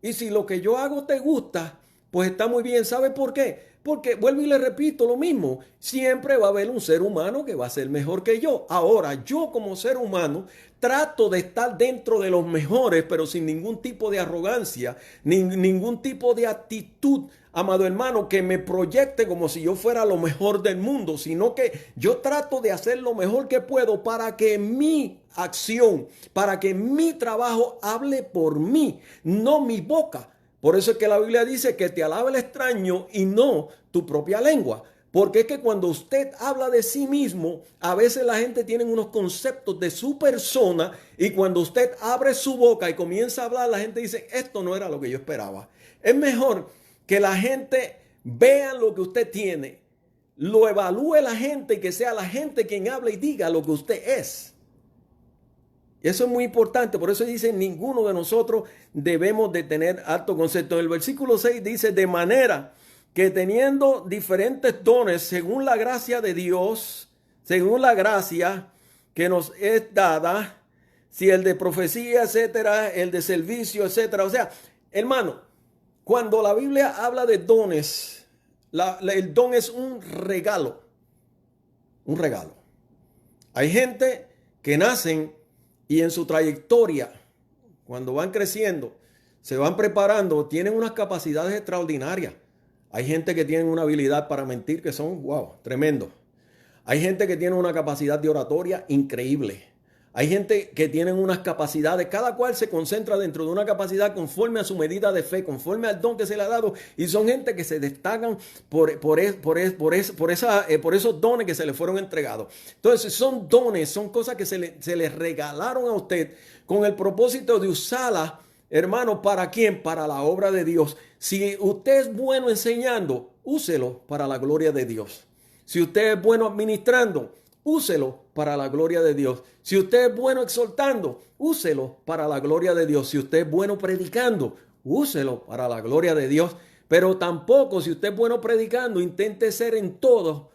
Y si lo que yo hago te gusta, pues está muy bien. ¿Sabe por qué? Porque, vuelvo y le repito lo mismo, siempre va a haber un ser humano que va a ser mejor que yo. Ahora, yo como ser humano trato de estar dentro de los mejores, pero sin ningún tipo de arrogancia, ningún tipo de actitud, amado hermano, que me proyecte como si yo fuera lo mejor del mundo, sino que yo trato de hacer lo mejor que puedo para que mi acción, para que mi trabajo hable por mí, no mi boca. Por eso es que la Biblia dice que te alabe el extraño y no tu propia lengua. Porque es que cuando usted habla de sí mismo, a veces la gente tiene unos conceptos de su persona y cuando usted abre su boca y comienza a hablar, la gente dice, esto no era lo que yo esperaba. Es mejor que la gente vea lo que usted tiene, lo evalúe la gente y que sea la gente quien hable y diga lo que usted es. Eso es muy importante, por eso dice, ninguno de nosotros debemos de tener alto concepto. En el versículo 6 dice, de manera que teniendo diferentes dones según la gracia de Dios, según la gracia que nos es dada, si el de profecía, etcétera, el de servicio, etcétera. O sea, hermano, cuando la Biblia habla de dones, el don es un regalo. Un regalo. Hay gente que nacen y en su trayectoria, cuando van creciendo, se van preparando, tienen unas capacidades extraordinarias. Hay gente que tiene una habilidad para mentir que son, wow, tremendo. Hay gente que tiene una capacidad de oratoria increíble. Hay gente que tiene unas capacidades, cada cual se concentra dentro de una capacidad conforme a su medida de fe, conforme al don que se le ha dado, y son gente que se destacan por esos dones que se le fueron entregados. Entonces son dones, son cosas que se les regalaron a usted con el propósito de usarlas, hermano, ¿para quién? Para la obra de Dios. Si usted es bueno enseñando, úselo para la gloria de Dios. Si usted es bueno administrando, úselo para la gloria de Dios. Si usted es bueno exhortando, úselo para la gloria de Dios. Si usted es bueno predicando, úselo para la gloria de Dios. Pero tampoco, si usted es bueno predicando, intente ser en todo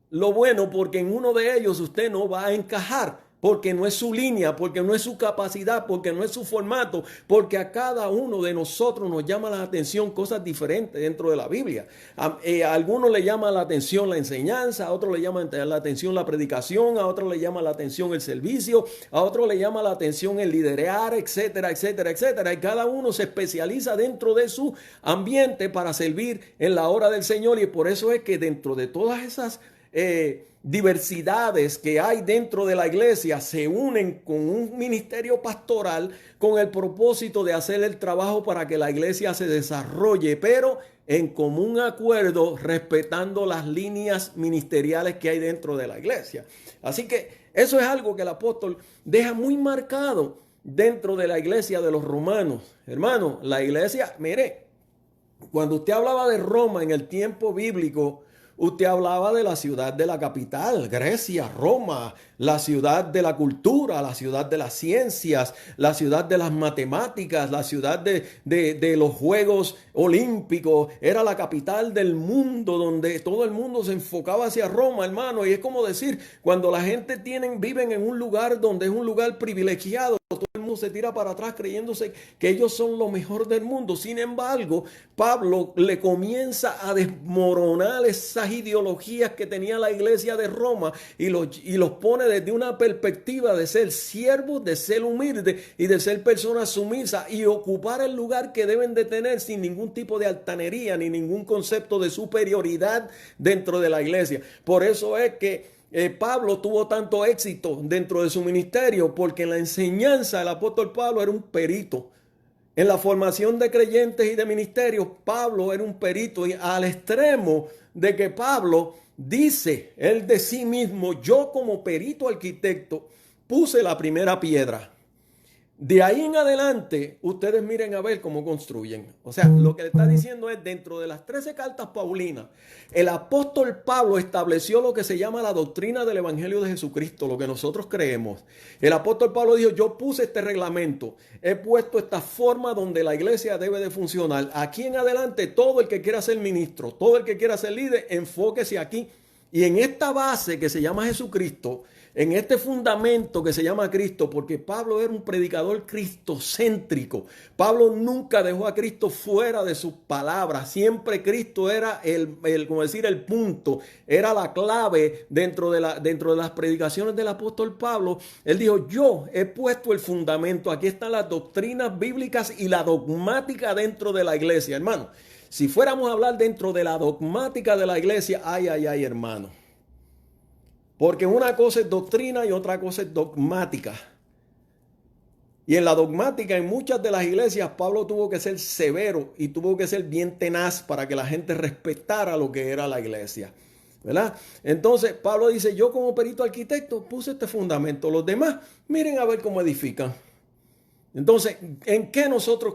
lo bueno, porque en uno de ellos usted no va a encajar, porque no es su línea, porque no es su capacidad, porque no es su formato, porque a cada uno de nosotros nos llama la atención cosas diferentes dentro de la Biblia. A algunos le llama la atención la enseñanza, a otros le llama la atención la predicación, a otros le llama la atención el servicio, a otros le llama la atención el liderar, etcétera, etcétera, etcétera. Y cada uno se especializa dentro de su ambiente para servir en la obra del Señor, y por eso es que dentro de todas esas diversidades que hay dentro de la iglesia se unen con un ministerio pastoral con el propósito de hacer el trabajo para que la iglesia se desarrolle, pero en común acuerdo, respetando las líneas ministeriales que hay dentro de la iglesia. Así que eso es algo que el apóstol deja muy marcado dentro de la iglesia de los romanos. Hermano, la iglesia, mire, cuando usted hablaba de Roma en el tiempo bíblico, usted hablaba de la ciudad de la capital, Grecia, Roma, la ciudad de la cultura, la ciudad de las ciencias, la ciudad de las matemáticas, la ciudad de los Juegos Olímpicos. Era la capital del mundo, donde todo el mundo se enfocaba hacia Roma, hermano. Y es como decir, cuando la gente viven en un lugar donde es un lugar privilegiado, todo el mundo se tira para atrás creyéndose que ellos son lo mejor del mundo. Sin embargo, Pablo le comienza a desmoronar esas ideologías que tenía la iglesia de Roma y los pone desde una perspectiva de ser siervos, de ser humildes y de ser personas sumisas y ocupar el lugar que deben de tener sin ningún tipo de altanería ni ningún concepto de superioridad dentro de la iglesia. Por eso es que Pablo tuvo tanto éxito dentro de su ministerio, porque en la enseñanza el apóstol Pablo era un perito. En la formación de creyentes y de ministerios, Pablo era un perito, y al extremo de que Pablo dice, él de sí mismo, yo como perito arquitecto puse la primera piedra. De ahí en adelante, ustedes miren a ver cómo construyen. O sea, lo que le está diciendo es, dentro de las 13 cartas paulinas, el apóstol Pablo estableció lo que se llama la doctrina del Evangelio de Jesucristo, lo que nosotros creemos. El apóstol Pablo dijo, yo puse este reglamento, he puesto esta forma donde la iglesia debe de funcionar. Aquí en adelante, todo el que quiera ser ministro, todo el que quiera ser líder, enfóquese aquí. Y en esta base que se llama Jesucristo, en este fundamento que se llama Cristo, porque Pablo era un predicador cristocéntrico. Pablo nunca dejó a Cristo fuera de sus palabras. Siempre Cristo era el punto, era la clave dentro de las predicaciones del apóstol Pablo. Él dijo, yo he puesto el fundamento. Aquí están las doctrinas bíblicas y la dogmática dentro de la iglesia, hermano. Si fuéramos a hablar dentro de la dogmática de la iglesia, ay, hermano. Porque una cosa es doctrina y otra cosa es dogmática. Y en la dogmática, en muchas de las iglesias, Pablo tuvo que ser severo y tuvo que ser bien tenaz para que la gente respetara lo que era la iglesia, ¿verdad? Entonces, Pablo dice, yo como perito arquitecto puse este fundamento. Los demás, miren a ver cómo edifican. Entonces,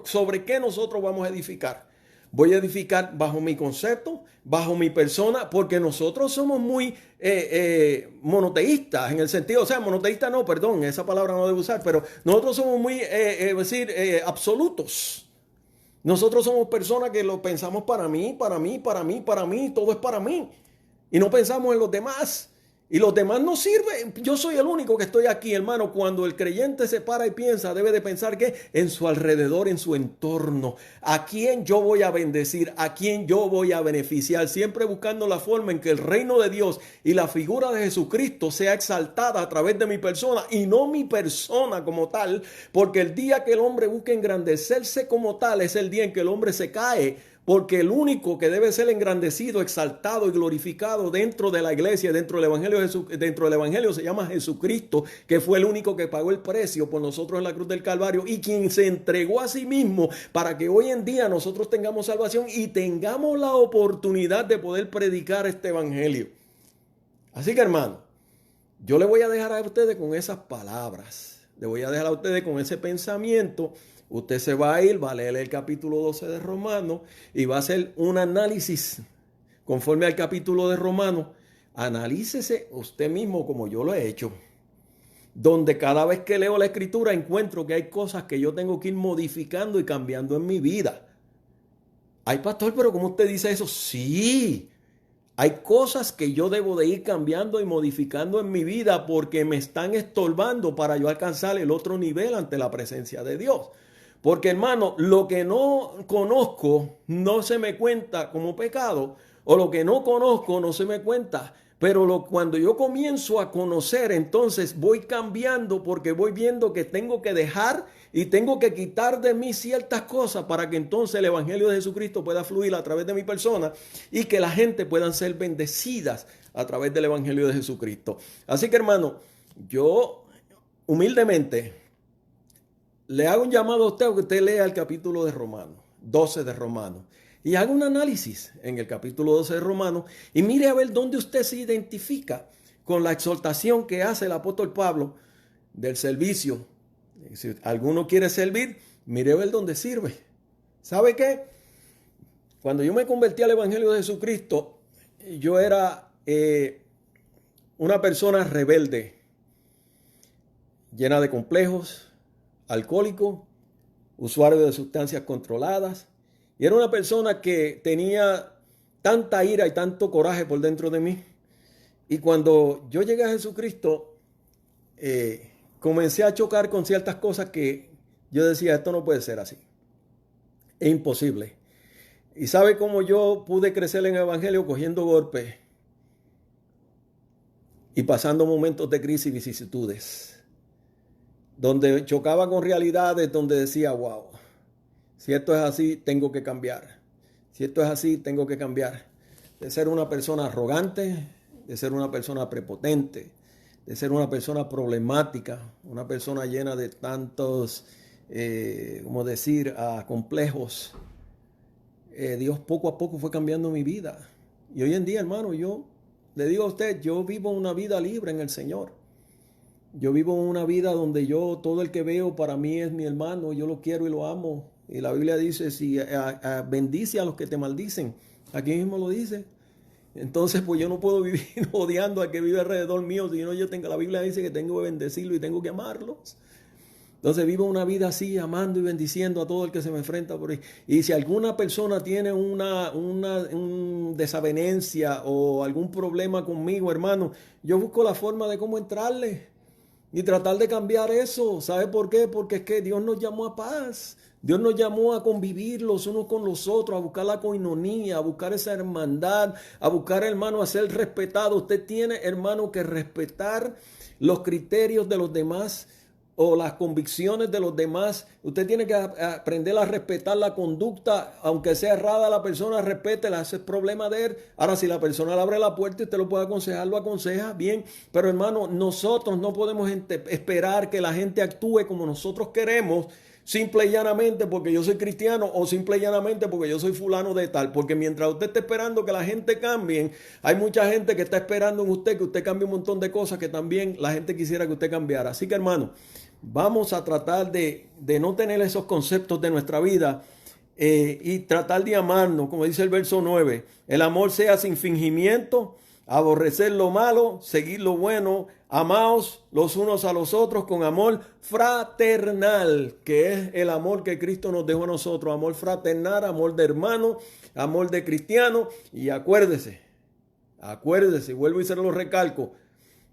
¿sobre qué nosotros vamos a edificar? Voy a edificar bajo mi concepto, bajo mi persona, porque nosotros somos muy monoteístas en el sentido, o sea, monoteísta no, perdón, esa palabra no debo usar, pero nosotros somos muy, absolutos. Nosotros somos personas que lo pensamos para mí, para mí, para mí, para mí, todo es para mí. Y no pensamos en los demás. Y los demás no sirven. Yo soy el único que estoy aquí, hermano. Cuando el creyente se para y piensa, debe de pensar que en su alrededor, en su entorno, a quién yo voy a bendecir, a quién yo voy a beneficiar, siempre buscando la forma en que el reino de Dios y la figura de Jesucristo sea exaltada a través de mi persona y no mi persona como tal, porque el día que el hombre busque engrandecerse como tal es el día en que el hombre se cae. Porque el único que debe ser engrandecido, exaltado y glorificado dentro de la iglesia, dentro del evangelio se llama Jesucristo, que fue el único que pagó el precio por nosotros en la cruz del Calvario y quien se entregó a sí mismo para que hoy en día nosotros tengamos salvación y tengamos la oportunidad de poder predicar este evangelio. Así que, hermano, yo le voy a dejar a ustedes con esas palabras, le voy a dejar a ustedes con ese pensamiento. Usted se va a ir, va a leer el capítulo 12 de Romanos y va a hacer un análisis conforme al capítulo de Romanos. Analícese usted mismo como yo lo he hecho. Donde cada vez que leo la escritura encuentro que hay cosas que yo tengo que ir modificando y cambiando en mi vida. Ay, pastor, pero ¿cómo usted dice eso? Sí, hay cosas que yo debo de ir cambiando y modificando en mi vida porque me están estorbando para yo alcanzar el otro nivel ante la presencia de Dios. Porque, hermano, lo que no conozco no se me cuenta como pecado, o lo que no conozco no se me cuenta. Pero cuando yo comienzo a conocer, entonces voy cambiando porque voy viendo que tengo que dejar y tengo que quitar de mí ciertas cosas para que entonces el evangelio de Jesucristo pueda fluir a través de mi persona y que la gente puedan ser bendecidas a través del evangelio de Jesucristo. Así que, hermano, yo humildemente le hago un llamado a usted que usted lea el capítulo de Romanos, 12 de Romanos, y haga un análisis en el capítulo 12 de Romanos y mire a ver dónde usted se identifica con la exhortación que hace el apóstol Pablo del servicio. Si alguno quiere servir, mire a ver dónde sirve. ¿Sabe qué? Cuando yo me convertí al evangelio de Jesucristo, yo era una persona rebelde, llena de complejos, alcohólico, usuario de sustancias controladas, y era una persona que tenía tanta ira y tanto coraje por dentro de mí. Y cuando yo llegué a Jesucristo, comencé a chocar con ciertas cosas que yo decía, esto no puede ser así, es imposible. ¿Y sabe cómo yo pude crecer en el evangelio? Cogiendo golpes y pasando momentos de crisis y vicisitudes, donde chocaba con realidades, donde decía, wow, si esto es así, tengo que cambiar. Si esto es así, tengo que cambiar. De ser una persona arrogante, de ser una persona prepotente, de ser una persona problemática, una persona llena de tantos, complejos. Dios poco a poco fue cambiando mi vida. Y hoy en día, hermano, yo le digo a usted, yo vivo una vida libre en el Señor. Yo vivo una vida donde yo, todo el que veo para mí es mi hermano, yo lo quiero y lo amo. Y la Biblia dice, si bendice a los que te maldicen, aquí mismo lo dice. Entonces, pues yo no puedo vivir odiando al que vive alrededor mío, sino la Biblia dice que tengo que bendecirlo y tengo que amarlos. Entonces vivo una vida así, amando y bendiciendo a todo el que se me enfrenta por ahí. Y si alguna persona tiene una desavenencia o algún problema conmigo, hermano, yo busco la forma de cómo entrarle y tratar de cambiar eso. ¿Sabe por qué? Porque es que Dios nos llamó a paz. Dios nos llamó a convivir los unos con los otros, a buscar la coinonía, a buscar esa hermandad, a buscar, hermano, a ser respetado. Usted tiene, hermano, que respetar los criterios de los demás o las convicciones de los demás. Usted tiene que aprender a respetar la conducta, aunque sea errada la persona, respétela, ese es problema de él. Ahora, si la persona le abre la puerta y usted lo puede aconsejar, lo aconseja, bien. Pero, hermano, nosotros no podemos esperar que la gente actúe como nosotros queremos, simple y llanamente porque yo soy cristiano o simple y llanamente porque yo soy fulano de tal. Porque mientras usted está esperando que la gente cambie, hay mucha gente que está esperando en usted que usted cambie un montón de cosas que también la gente quisiera que usted cambiara. Así que, hermano, vamos a tratar de no tener esos conceptos de nuestra vida y tratar de amarnos, como dice el verso 9. El amor sea sin fingimiento, aborrecer lo malo, seguir lo bueno, amaos los unos a los otros con amor fraternal, que es el amor que Cristo nos dejó a nosotros, amor fraternal, amor de hermano, amor de cristiano. Y acuérdese, vuelvo y se lo recalco,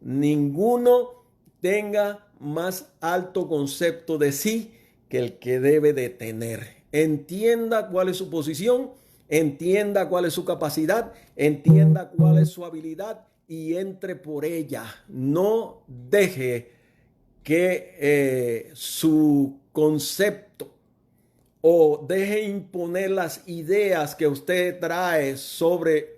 ninguno tenga más alto concepto de sí que el que debe de tener. Entienda cuál es su posición, entienda cuál es su capacidad, entienda cuál es su habilidad y entre por ella. No deje que su concepto o deje imponer las ideas que usted trae sobre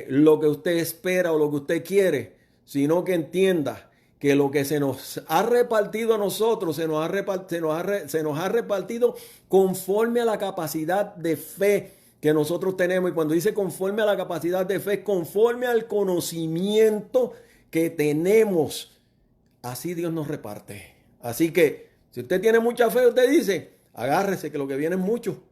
lo que usted espera o lo que usted quiere, sino que entienda que lo que se nos ha repartido a nosotros se nos ha repartido conforme a la capacidad de fe que nosotros tenemos. Y cuando dice conforme a la capacidad de fe, conforme al conocimiento que tenemos, así Dios nos reparte. Así que si usted tiene mucha fe, usted dice, agárrese que lo que viene es mucho.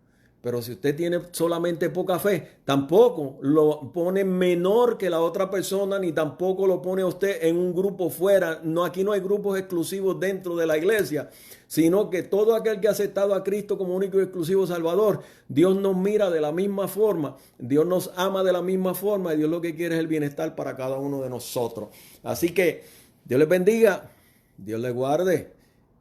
Pero si usted tiene solamente poca fe, tampoco lo pone menor que la otra persona, ni tampoco lo pone a usted en un grupo fuera. No, aquí no hay grupos exclusivos dentro de la iglesia, sino que todo aquel que ha aceptado a Cristo como único y exclusivo Salvador, Dios nos mira de la misma forma, Dios nos ama de la misma forma y Dios lo que quiere es el bienestar para cada uno de nosotros. Así que Dios les bendiga, Dios les guarde.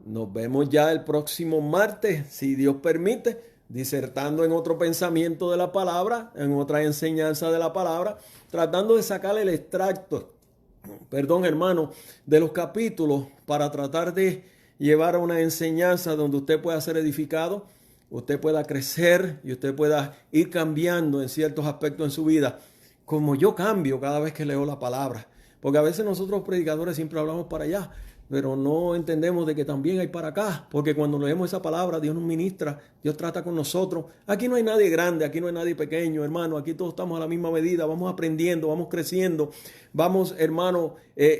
Nos vemos ya el próximo martes, si Dios permite, disertando en otro pensamiento de la palabra, en otra enseñanza de la palabra, tratando de sacar el extracto, hermano, de los capítulos para tratar de llevar a una enseñanza donde usted pueda ser edificado, usted pueda crecer y usted pueda ir cambiando en ciertos aspectos en su vida, como yo cambio cada vez que leo la palabra. Porque a veces nosotros predicadores siempre hablamos para allá, pero no entendemos de que también hay para acá, porque cuando leemos esa palabra, Dios nos ministra, Dios trata con nosotros. Aquí no hay nadie grande, aquí no hay nadie pequeño, hermano, aquí todos estamos a la misma medida, vamos aprendiendo, vamos creciendo, vamos, hermano,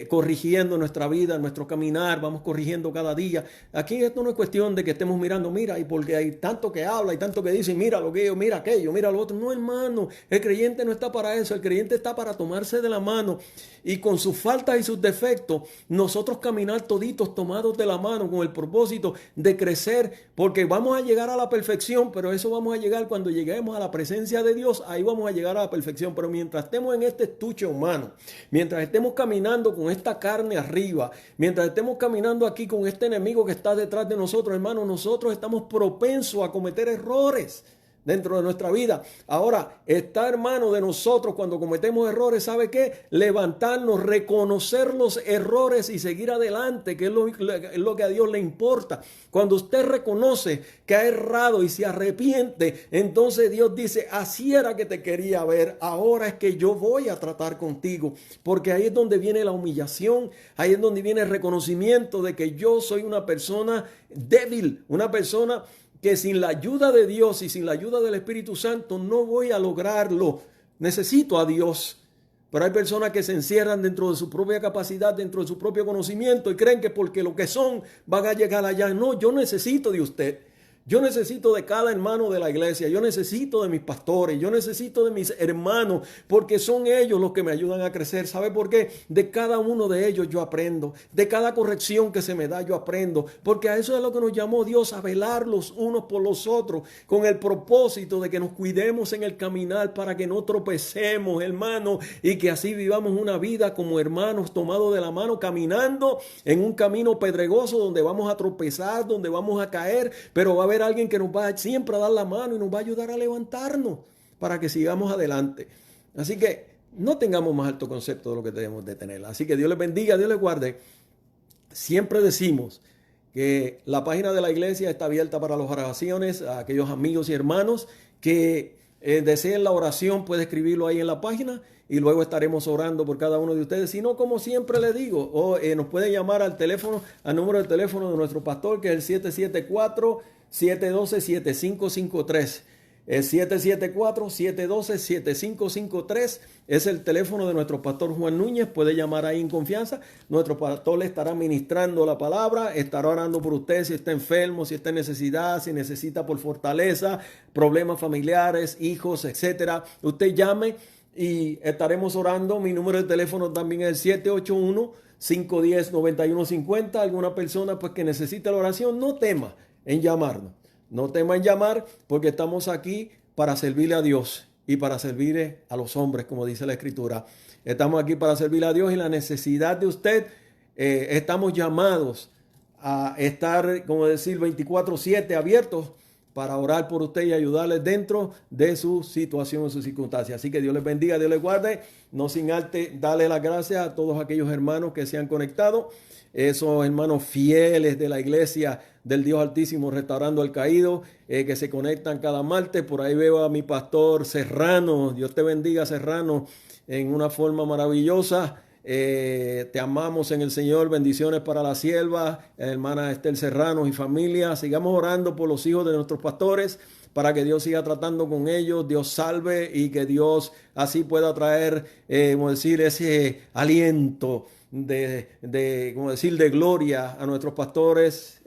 corrigiendo nuestra vida, nuestro caminar, vamos corrigiendo cada día. Aquí esto no es cuestión de que estemos mirando, mira, y porque hay tanto que habla y tanto que dice, mira lo que yo, mira aquello, mira lo otro. No, hermano, el creyente no está para eso, el creyente está para tomarse de la mano y con sus faltas y sus defectos, nosotros caminar toditos tomados de la mano con el propósito de crecer, porque vamos a llegar a la perfección, pero eso vamos a llegar cuando lleguemos a la presencia de Dios, ahí vamos a llegar a la perfección. Pero mientras estemos en este estuche humano, mientras estemos caminando con esta carne arriba, mientras estemos caminando aquí con este enemigo que está detrás de nosotros, hermano, nosotros estamos propensos a cometer errores dentro de nuestra vida. Ahora, está, hermano, de nosotros cuando cometemos errores, ¿sabe qué? Levantarnos, reconocer los errores y seguir adelante, que es lo que a Dios le importa. Cuando usted reconoce que ha errado y se arrepiente, entonces Dios dice, así era que te quería ver, ahora es que yo voy a tratar contigo, porque ahí es donde viene la humillación, ahí es donde viene el reconocimiento de que yo soy una persona débil, una persona que sin la ayuda de Dios y sin la ayuda del Espíritu Santo no voy a lograrlo. Necesito a Dios. Pero hay personas que se encierran dentro de su propia capacidad, dentro de su propio conocimiento y creen que porque lo que son van a llegar allá. No, yo necesito de usted. Yo necesito de cada hermano de la iglesia, yo necesito de mis pastores, yo necesito de mis hermanos, porque son ellos los que me ayudan a crecer. ¿Sabe por qué? De cada uno de ellos yo aprendo, de cada corrección que se me da yo aprendo, porque a eso es lo que nos llamó Dios, a velar los unos por los otros, con el propósito de que nos cuidemos en el caminar para que no tropecemos, hermano, y que así vivamos una vida como hermanos tomados de la mano, caminando en un camino pedregoso donde vamos a tropezar, donde vamos a caer, pero va a haber alguien que nos va siempre a dar la mano y nos va a ayudar a levantarnos para que sigamos adelante. Así que no tengamos más alto concepto de lo que debemos de tener. Así que Dios les bendiga, Dios les guarde. Siempre decimos que la página de la iglesia está abierta para las oraciones. A aquellos amigos y hermanos que deseen la oración, puede escribirlo ahí en la página y luego estaremos orando por cada uno de ustedes. Si no, como siempre les digo, nos pueden llamar al teléfono, al número de teléfono de nuestro pastor, que es el 774-712-7553. El 774-712-7553 es el teléfono de nuestro pastor Juan Núñez. Puede llamar ahí en confianza. Nuestro pastor le estará ministrando la palabra, estará orando por usted si está enfermo, si está en necesidad, si necesita por fortaleza, problemas familiares, hijos, etcétera. Usted llame y estaremos orando. Mi número de teléfono también es el 781-510-9150. Alguna persona pues que necesite la oración, no tema en llamarnos. No tema en llamar, porque estamos aquí para servirle a Dios y para servirle a los hombres, como dice la Escritura. Estamos aquí para servirle a Dios, y la necesidad de usted, estamos llamados a estar, como decir, 24/7 abiertos para orar por usted y ayudarles dentro de su situación, en sus circunstancias. Así que Dios les bendiga, Dios les guarde. No sin antes darle las gracias a todos aquellos hermanos que se han conectado, esos hermanos fieles de la iglesia del Dios Altísimo Restaurando al Caído, que se conectan cada martes. Por ahí veo a mi pastor Serrano. Dios te bendiga, Serrano, en una forma maravillosa. Te amamos en el Señor. Bendiciones para la sierva, hermana Estel Serrano y familia. Sigamos orando por los hijos de nuestros pastores, para que Dios siga tratando con ellos, Dios salve, y que Dios así pueda traer, como decir, ese aliento como decir, de gloria a nuestros pastores,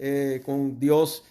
con Dios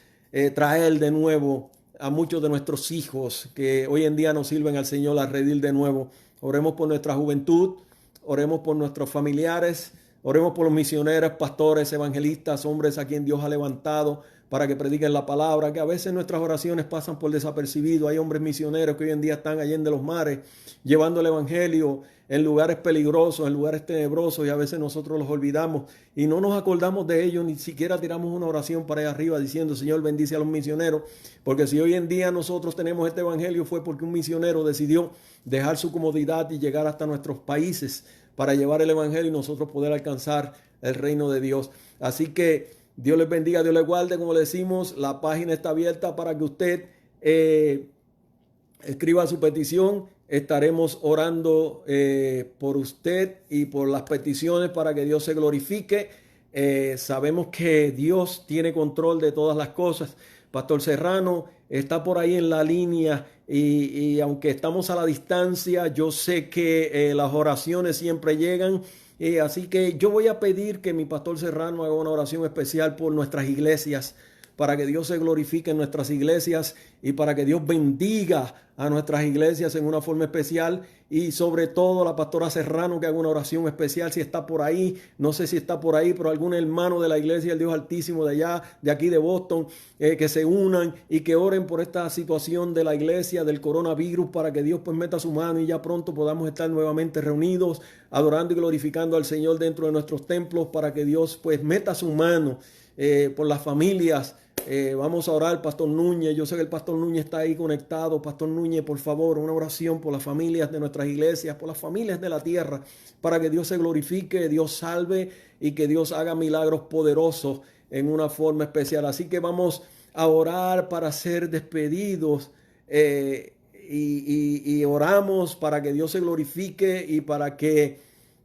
traer de nuevo a muchos de nuestros hijos que hoy en día nos sirven al Señor a redil de nuevo. Oremos por nuestra juventud, oremos por nuestros familiares, oremos por los misioneros, pastores, evangelistas, hombres a quien Dios ha levantado para que prediquen la palabra, que a veces nuestras oraciones pasan por desapercibido. Hay hombres misioneros que hoy en día están allende los mares, llevando el evangelio en lugares peligrosos, en lugares tenebrosos, y a veces nosotros los olvidamos y no nos acordamos de ellos, ni siquiera tiramos una oración para allá arriba diciendo: Señor, bendice a los misioneros. Porque si hoy en día nosotros tenemos este evangelio, fue porque un misionero decidió dejar su comodidad y llegar hasta nuestros países para llevar el evangelio y nosotros poder alcanzar el reino de Dios. Así que Dios les bendiga, Dios les guarde. Como le decimos, la página está abierta para que usted escriba su petición. Estaremos orando por usted y por las peticiones para que Dios se glorifique. Sabemos que Dios tiene control de todas las cosas. Pastor Serrano está por ahí en la línea, y aunque estamos a la distancia, yo sé que las oraciones siempre llegan. Así que yo voy a pedir que mi pastor Serrano haga una oración especial por nuestras iglesias, para que Dios se glorifique en nuestras iglesias y para que Dios bendiga a nuestras iglesias en una forma especial. Y sobre todo la pastora Serrano, que haga una oración especial, si está por ahí. No sé si está por ahí, pero algún hermano de la iglesia del Dios Altísimo de allá, de aquí de Boston, que se unan y que oren por esta situación de la iglesia, del coronavirus, para que Dios pues meta su mano y ya pronto podamos estar nuevamente reunidos, adorando y glorificando al Señor dentro de nuestros templos, para que Dios pues meta su mano por las familias. Vamos a orar, Pastor Núñez. Yo sé que el Pastor Núñez está ahí conectado. Pastor Núñez, por favor, una oración por las familias de nuestras iglesias, por las familias de la tierra, para que Dios se glorifique, Dios salve y que Dios haga milagros poderosos en una forma especial. Así que vamos a orar para ser despedidos, y oramos para que Dios se glorifique y para que,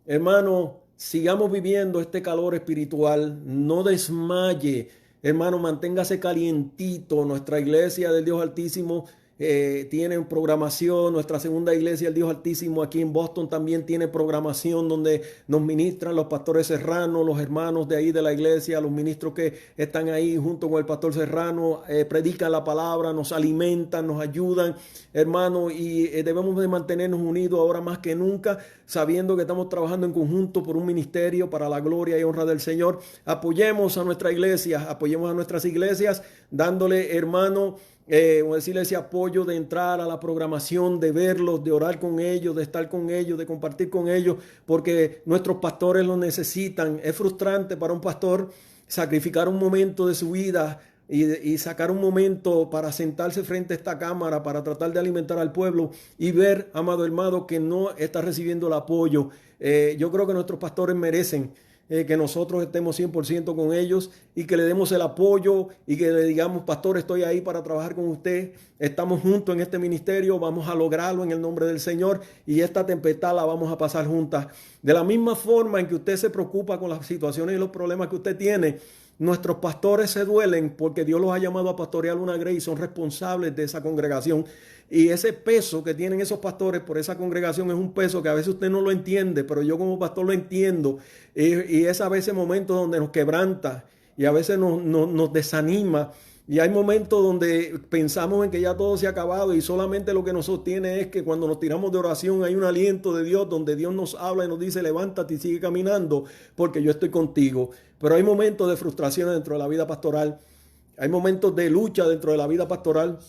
hermano, sigamos viviendo este calor espiritual. No desmaye, hermano, manténgase calientito. Nuestra iglesia del Dios Altísimo tiene programación. Nuestra segunda iglesia del Dios Altísimo aquí en Boston también tiene programación, donde nos ministran los pastores Serrano, los hermanos de ahí de la iglesia, los ministros que están ahí junto con el pastor Serrano, predican la palabra, nos alimentan, nos ayudan, hermano, y debemos de mantenernos unidos ahora más que nunca, sabiendo que estamos trabajando en conjunto por un ministerio para la gloria y honra del Señor. Apoyemos a nuestra iglesia, apoyemos a nuestras iglesias, dándole, hermano, decirle ese apoyo de entrar a la programación, de verlos, de orar con ellos, de estar con ellos, de compartir con ellos, porque nuestros pastores lo necesitan. Es frustrante para un pastor sacrificar un momento de su vida y sacar un momento para sentarse frente a esta cámara para tratar de alimentar al pueblo y ver, amado hermano, que no está recibiendo el apoyo. Yo creo que nuestros pastores merecen que nosotros estemos 100% con ellos y que le demos el apoyo y que le digamos: pastor, estoy ahí para trabajar con usted, estamos juntos en este ministerio, vamos a lograrlo en el nombre del Señor, y esta tempestad la vamos a pasar juntas. De la misma forma en que usted se preocupa con las situaciones y los problemas que usted tiene, nuestros pastores se duelen porque Dios los ha llamado a pastorear una grey y son responsables de esa congregación. Y ese peso que tienen esos pastores por esa congregación es un peso que a veces usted no lo entiende, pero yo como pastor lo entiendo. Y es a veces momentos donde nos quebranta y a veces nos desanima, Y hay momentos donde pensamos en que ya todo se ha acabado y solamente lo que nos sostiene es que cuando nos tiramos de oración hay un aliento de Dios donde Dios nos habla y nos dice levántate y sigue caminando porque yo estoy contigo. Pero hay momentos de frustración dentro de la vida pastoral, hay momentos de lucha dentro de la vida pastoral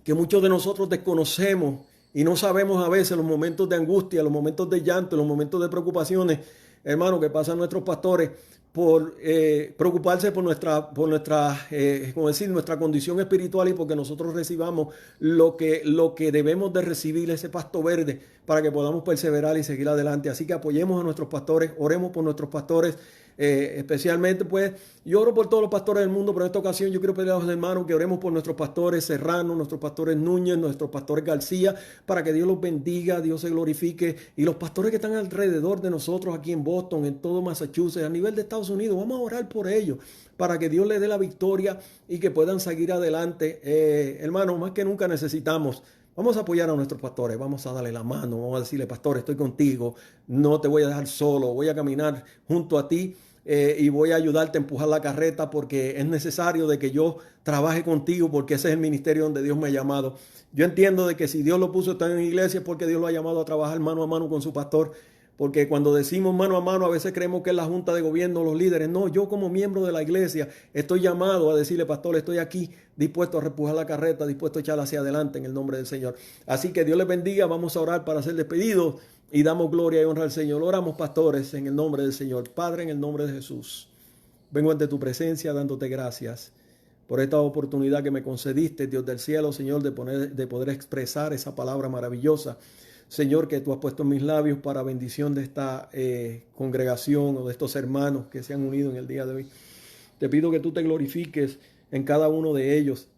que muchos de nosotros desconocemos y no sabemos a veces los momentos de angustia, los momentos de llanto, los momentos de preocupaciones, hermano, que pasan nuestros pastores por preocuparse por nuestra como decir, nuestra condición espiritual y porque nosotros recibamos lo que debemos de recibir, ese pasto verde, para que podamos perseverar y seguir adelante. Así que apoyemos a nuestros pastores, oremos por nuestros pastores, especialmente pues yo oro por todos los pastores del mundo, pero en esta ocasión yo quiero pedirle a los hermanos que oremos por nuestros pastores Serrano, nuestros pastores Núñez, nuestros pastores García, para que Dios los bendiga, Dios se glorifique, y los pastores que están alrededor de nosotros aquí en Boston, en todo Massachusetts, a nivel de Estados Unidos, vamos a orar por ellos para que Dios les dé la victoria y que puedan seguir adelante. Hermanos, más que nunca necesitamos. Vamos a apoyar a nuestros pastores, vamos a darle la mano, vamos a decirle, pastor, estoy contigo, no te voy a dejar solo, voy a caminar junto a ti y voy a ayudarte a empujar la carreta porque es necesario de que yo trabaje contigo porque ese es el ministerio donde Dios me ha llamado. Yo entiendo de que si Dios lo puso en la iglesia es porque Dios lo ha llamado a trabajar mano a mano con su pastor. Porque cuando decimos mano a mano, a veces creemos que es la junta de gobierno, los líderes. No, yo como miembro de la iglesia estoy llamado a decirle, pastor, estoy aquí dispuesto a repujar la carreta, dispuesto a echarla hacia adelante en el nombre del Señor. Así que Dios les bendiga, vamos a orar para ser despedidos y damos gloria y honra al Señor. Oramos, pastores, en el nombre del Señor. Padre, en el nombre de Jesús, vengo ante tu presencia dándote gracias por esta oportunidad que me concediste, Dios del cielo, Señor, de poder expresar esa palabra maravillosa, Señor, que tú has puesto en mis labios para bendición de esta congregación o de estos hermanos que se han unido en el día de hoy. Te pido que tú te glorifiques en cada uno de ellos,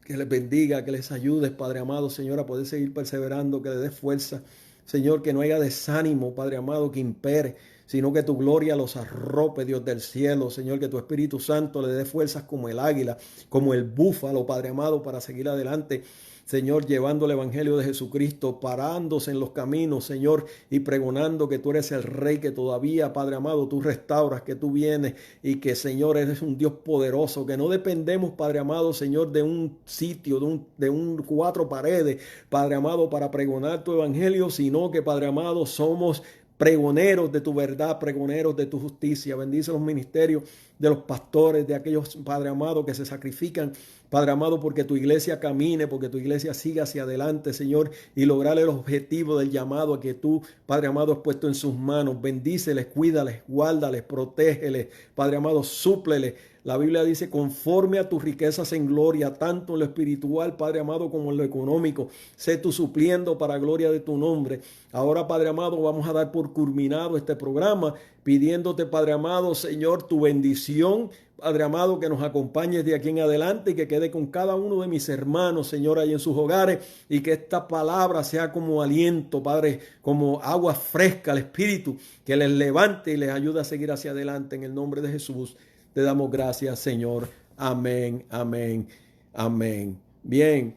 que les bendiga, que les ayudes, Padre amado, Señor, a poder seguir perseverando, que les des fuerza. Señor, que no haya desánimo, Padre amado, que impere, sino que tu gloria los arrope, Dios del cielo. Señor, que tu Espíritu Santo le dé fuerzas como el águila, como el búfalo, Padre amado, para seguir adelante. Señor, llevando el evangelio de Jesucristo, parándose en los caminos, Señor, y pregonando que tú eres el Rey, que todavía, Padre amado, tú restauras, que tú vienes y que, Señor, eres un Dios poderoso, que no dependemos, Padre amado, Señor, de un sitio, de un cuatro paredes, Padre amado, para pregonar tu evangelio, sino que, Padre amado, somos pregoneros de tu verdad, pregoneros de tu justicia. Bendice los ministerios de los pastores, de aquellos, Padre amado, que se sacrifican, Padre amado, porque tu iglesia camine, porque tu iglesia siga hacia adelante, Señor, y lograr el objetivo del llamado a que tú, Padre amado, has puesto en sus manos. Bendíceles, cuídales, guárdales, protégeles, Padre amado, súpleles. La Biblia dice, conforme a tus riquezas en gloria, tanto en lo espiritual, Padre amado, como en lo económico, sé tú supliendo para gloria de tu nombre. Ahora, Padre amado, vamos a dar por culminado este programa, pidiéndote, Padre amado, Señor, tu bendición, Padre amado, que nos acompañes de aquí en adelante y que quede con cada uno de mis hermanos, Señor, ahí en sus hogares, y que esta palabra sea como aliento, Padre, como agua fresca al Espíritu, que les levante y les ayude a seguir hacia adelante en el nombre de Jesús. Te damos gracias, Señor. Amén, amén, amén. Bien.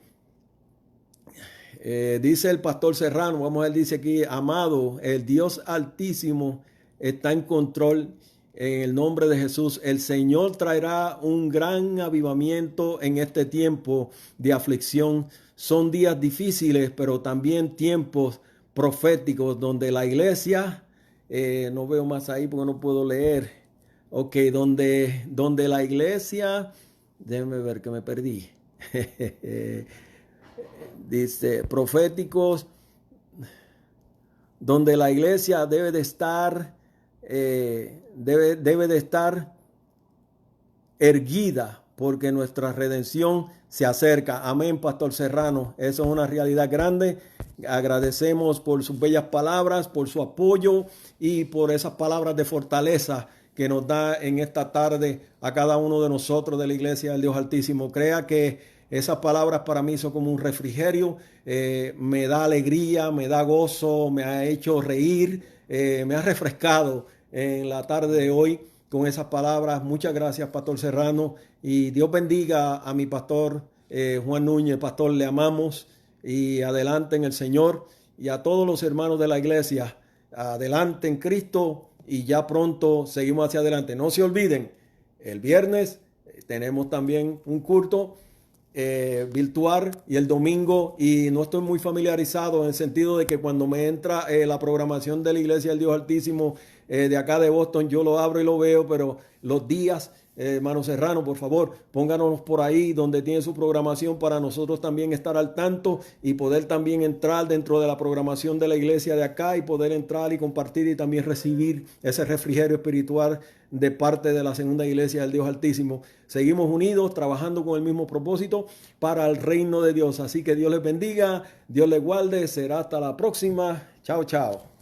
Dice el pastor Serrano, vamos a ver, dice aquí, amado, el Dios Altísimo está en control en el nombre de Jesús. El Señor traerá un gran avivamiento en este tiempo de aflicción. Son días difíciles, pero también tiempos proféticos donde la iglesia, no veo más ahí porque no puedo leer. Ok, donde la iglesia, déjenme ver que me perdí. Dice, proféticos, donde la iglesia debe de estar, debe de estar erguida, porque nuestra redención se acerca. Amén, Pastor Serrano. Eso es una realidad grande. Agradecemos por sus bellas palabras, por su apoyo y por esas palabras de fortaleza que nos da en esta tarde a cada uno de nosotros de la Iglesia del Dios Altísimo. Crea que esas palabras para mí son como un refrigerio, me da alegría, me da gozo, me ha hecho reír, me ha refrescado en la tarde de hoy con esas palabras. Muchas gracias, Pastor Serrano, y Dios bendiga a mi pastor Juan Núñez. Pastor, le amamos y adelante en el Señor, y a todos los hermanos de la iglesia, adelante en Cristo. Y ya pronto seguimos hacia adelante. No se olviden, el viernes tenemos también un culto virtual y el domingo, y no estoy muy familiarizado en el sentido de que cuando me entra la programación de la Iglesia del Dios Altísimo de acá de Boston, yo lo abro y lo veo, pero los días, hermano Serrano, por favor, pónganos por ahí donde tiene su programación para nosotros también estar al tanto y poder también entrar dentro de la programación de la iglesia de acá y poder entrar y compartir y también recibir ese refrigerio espiritual de parte de la segunda iglesia del Dios Altísimo. Seguimos unidos, trabajando con el mismo propósito para el reino de Dios. Así que Dios les bendiga, Dios les guarde, será hasta la próxima. Chao, chao.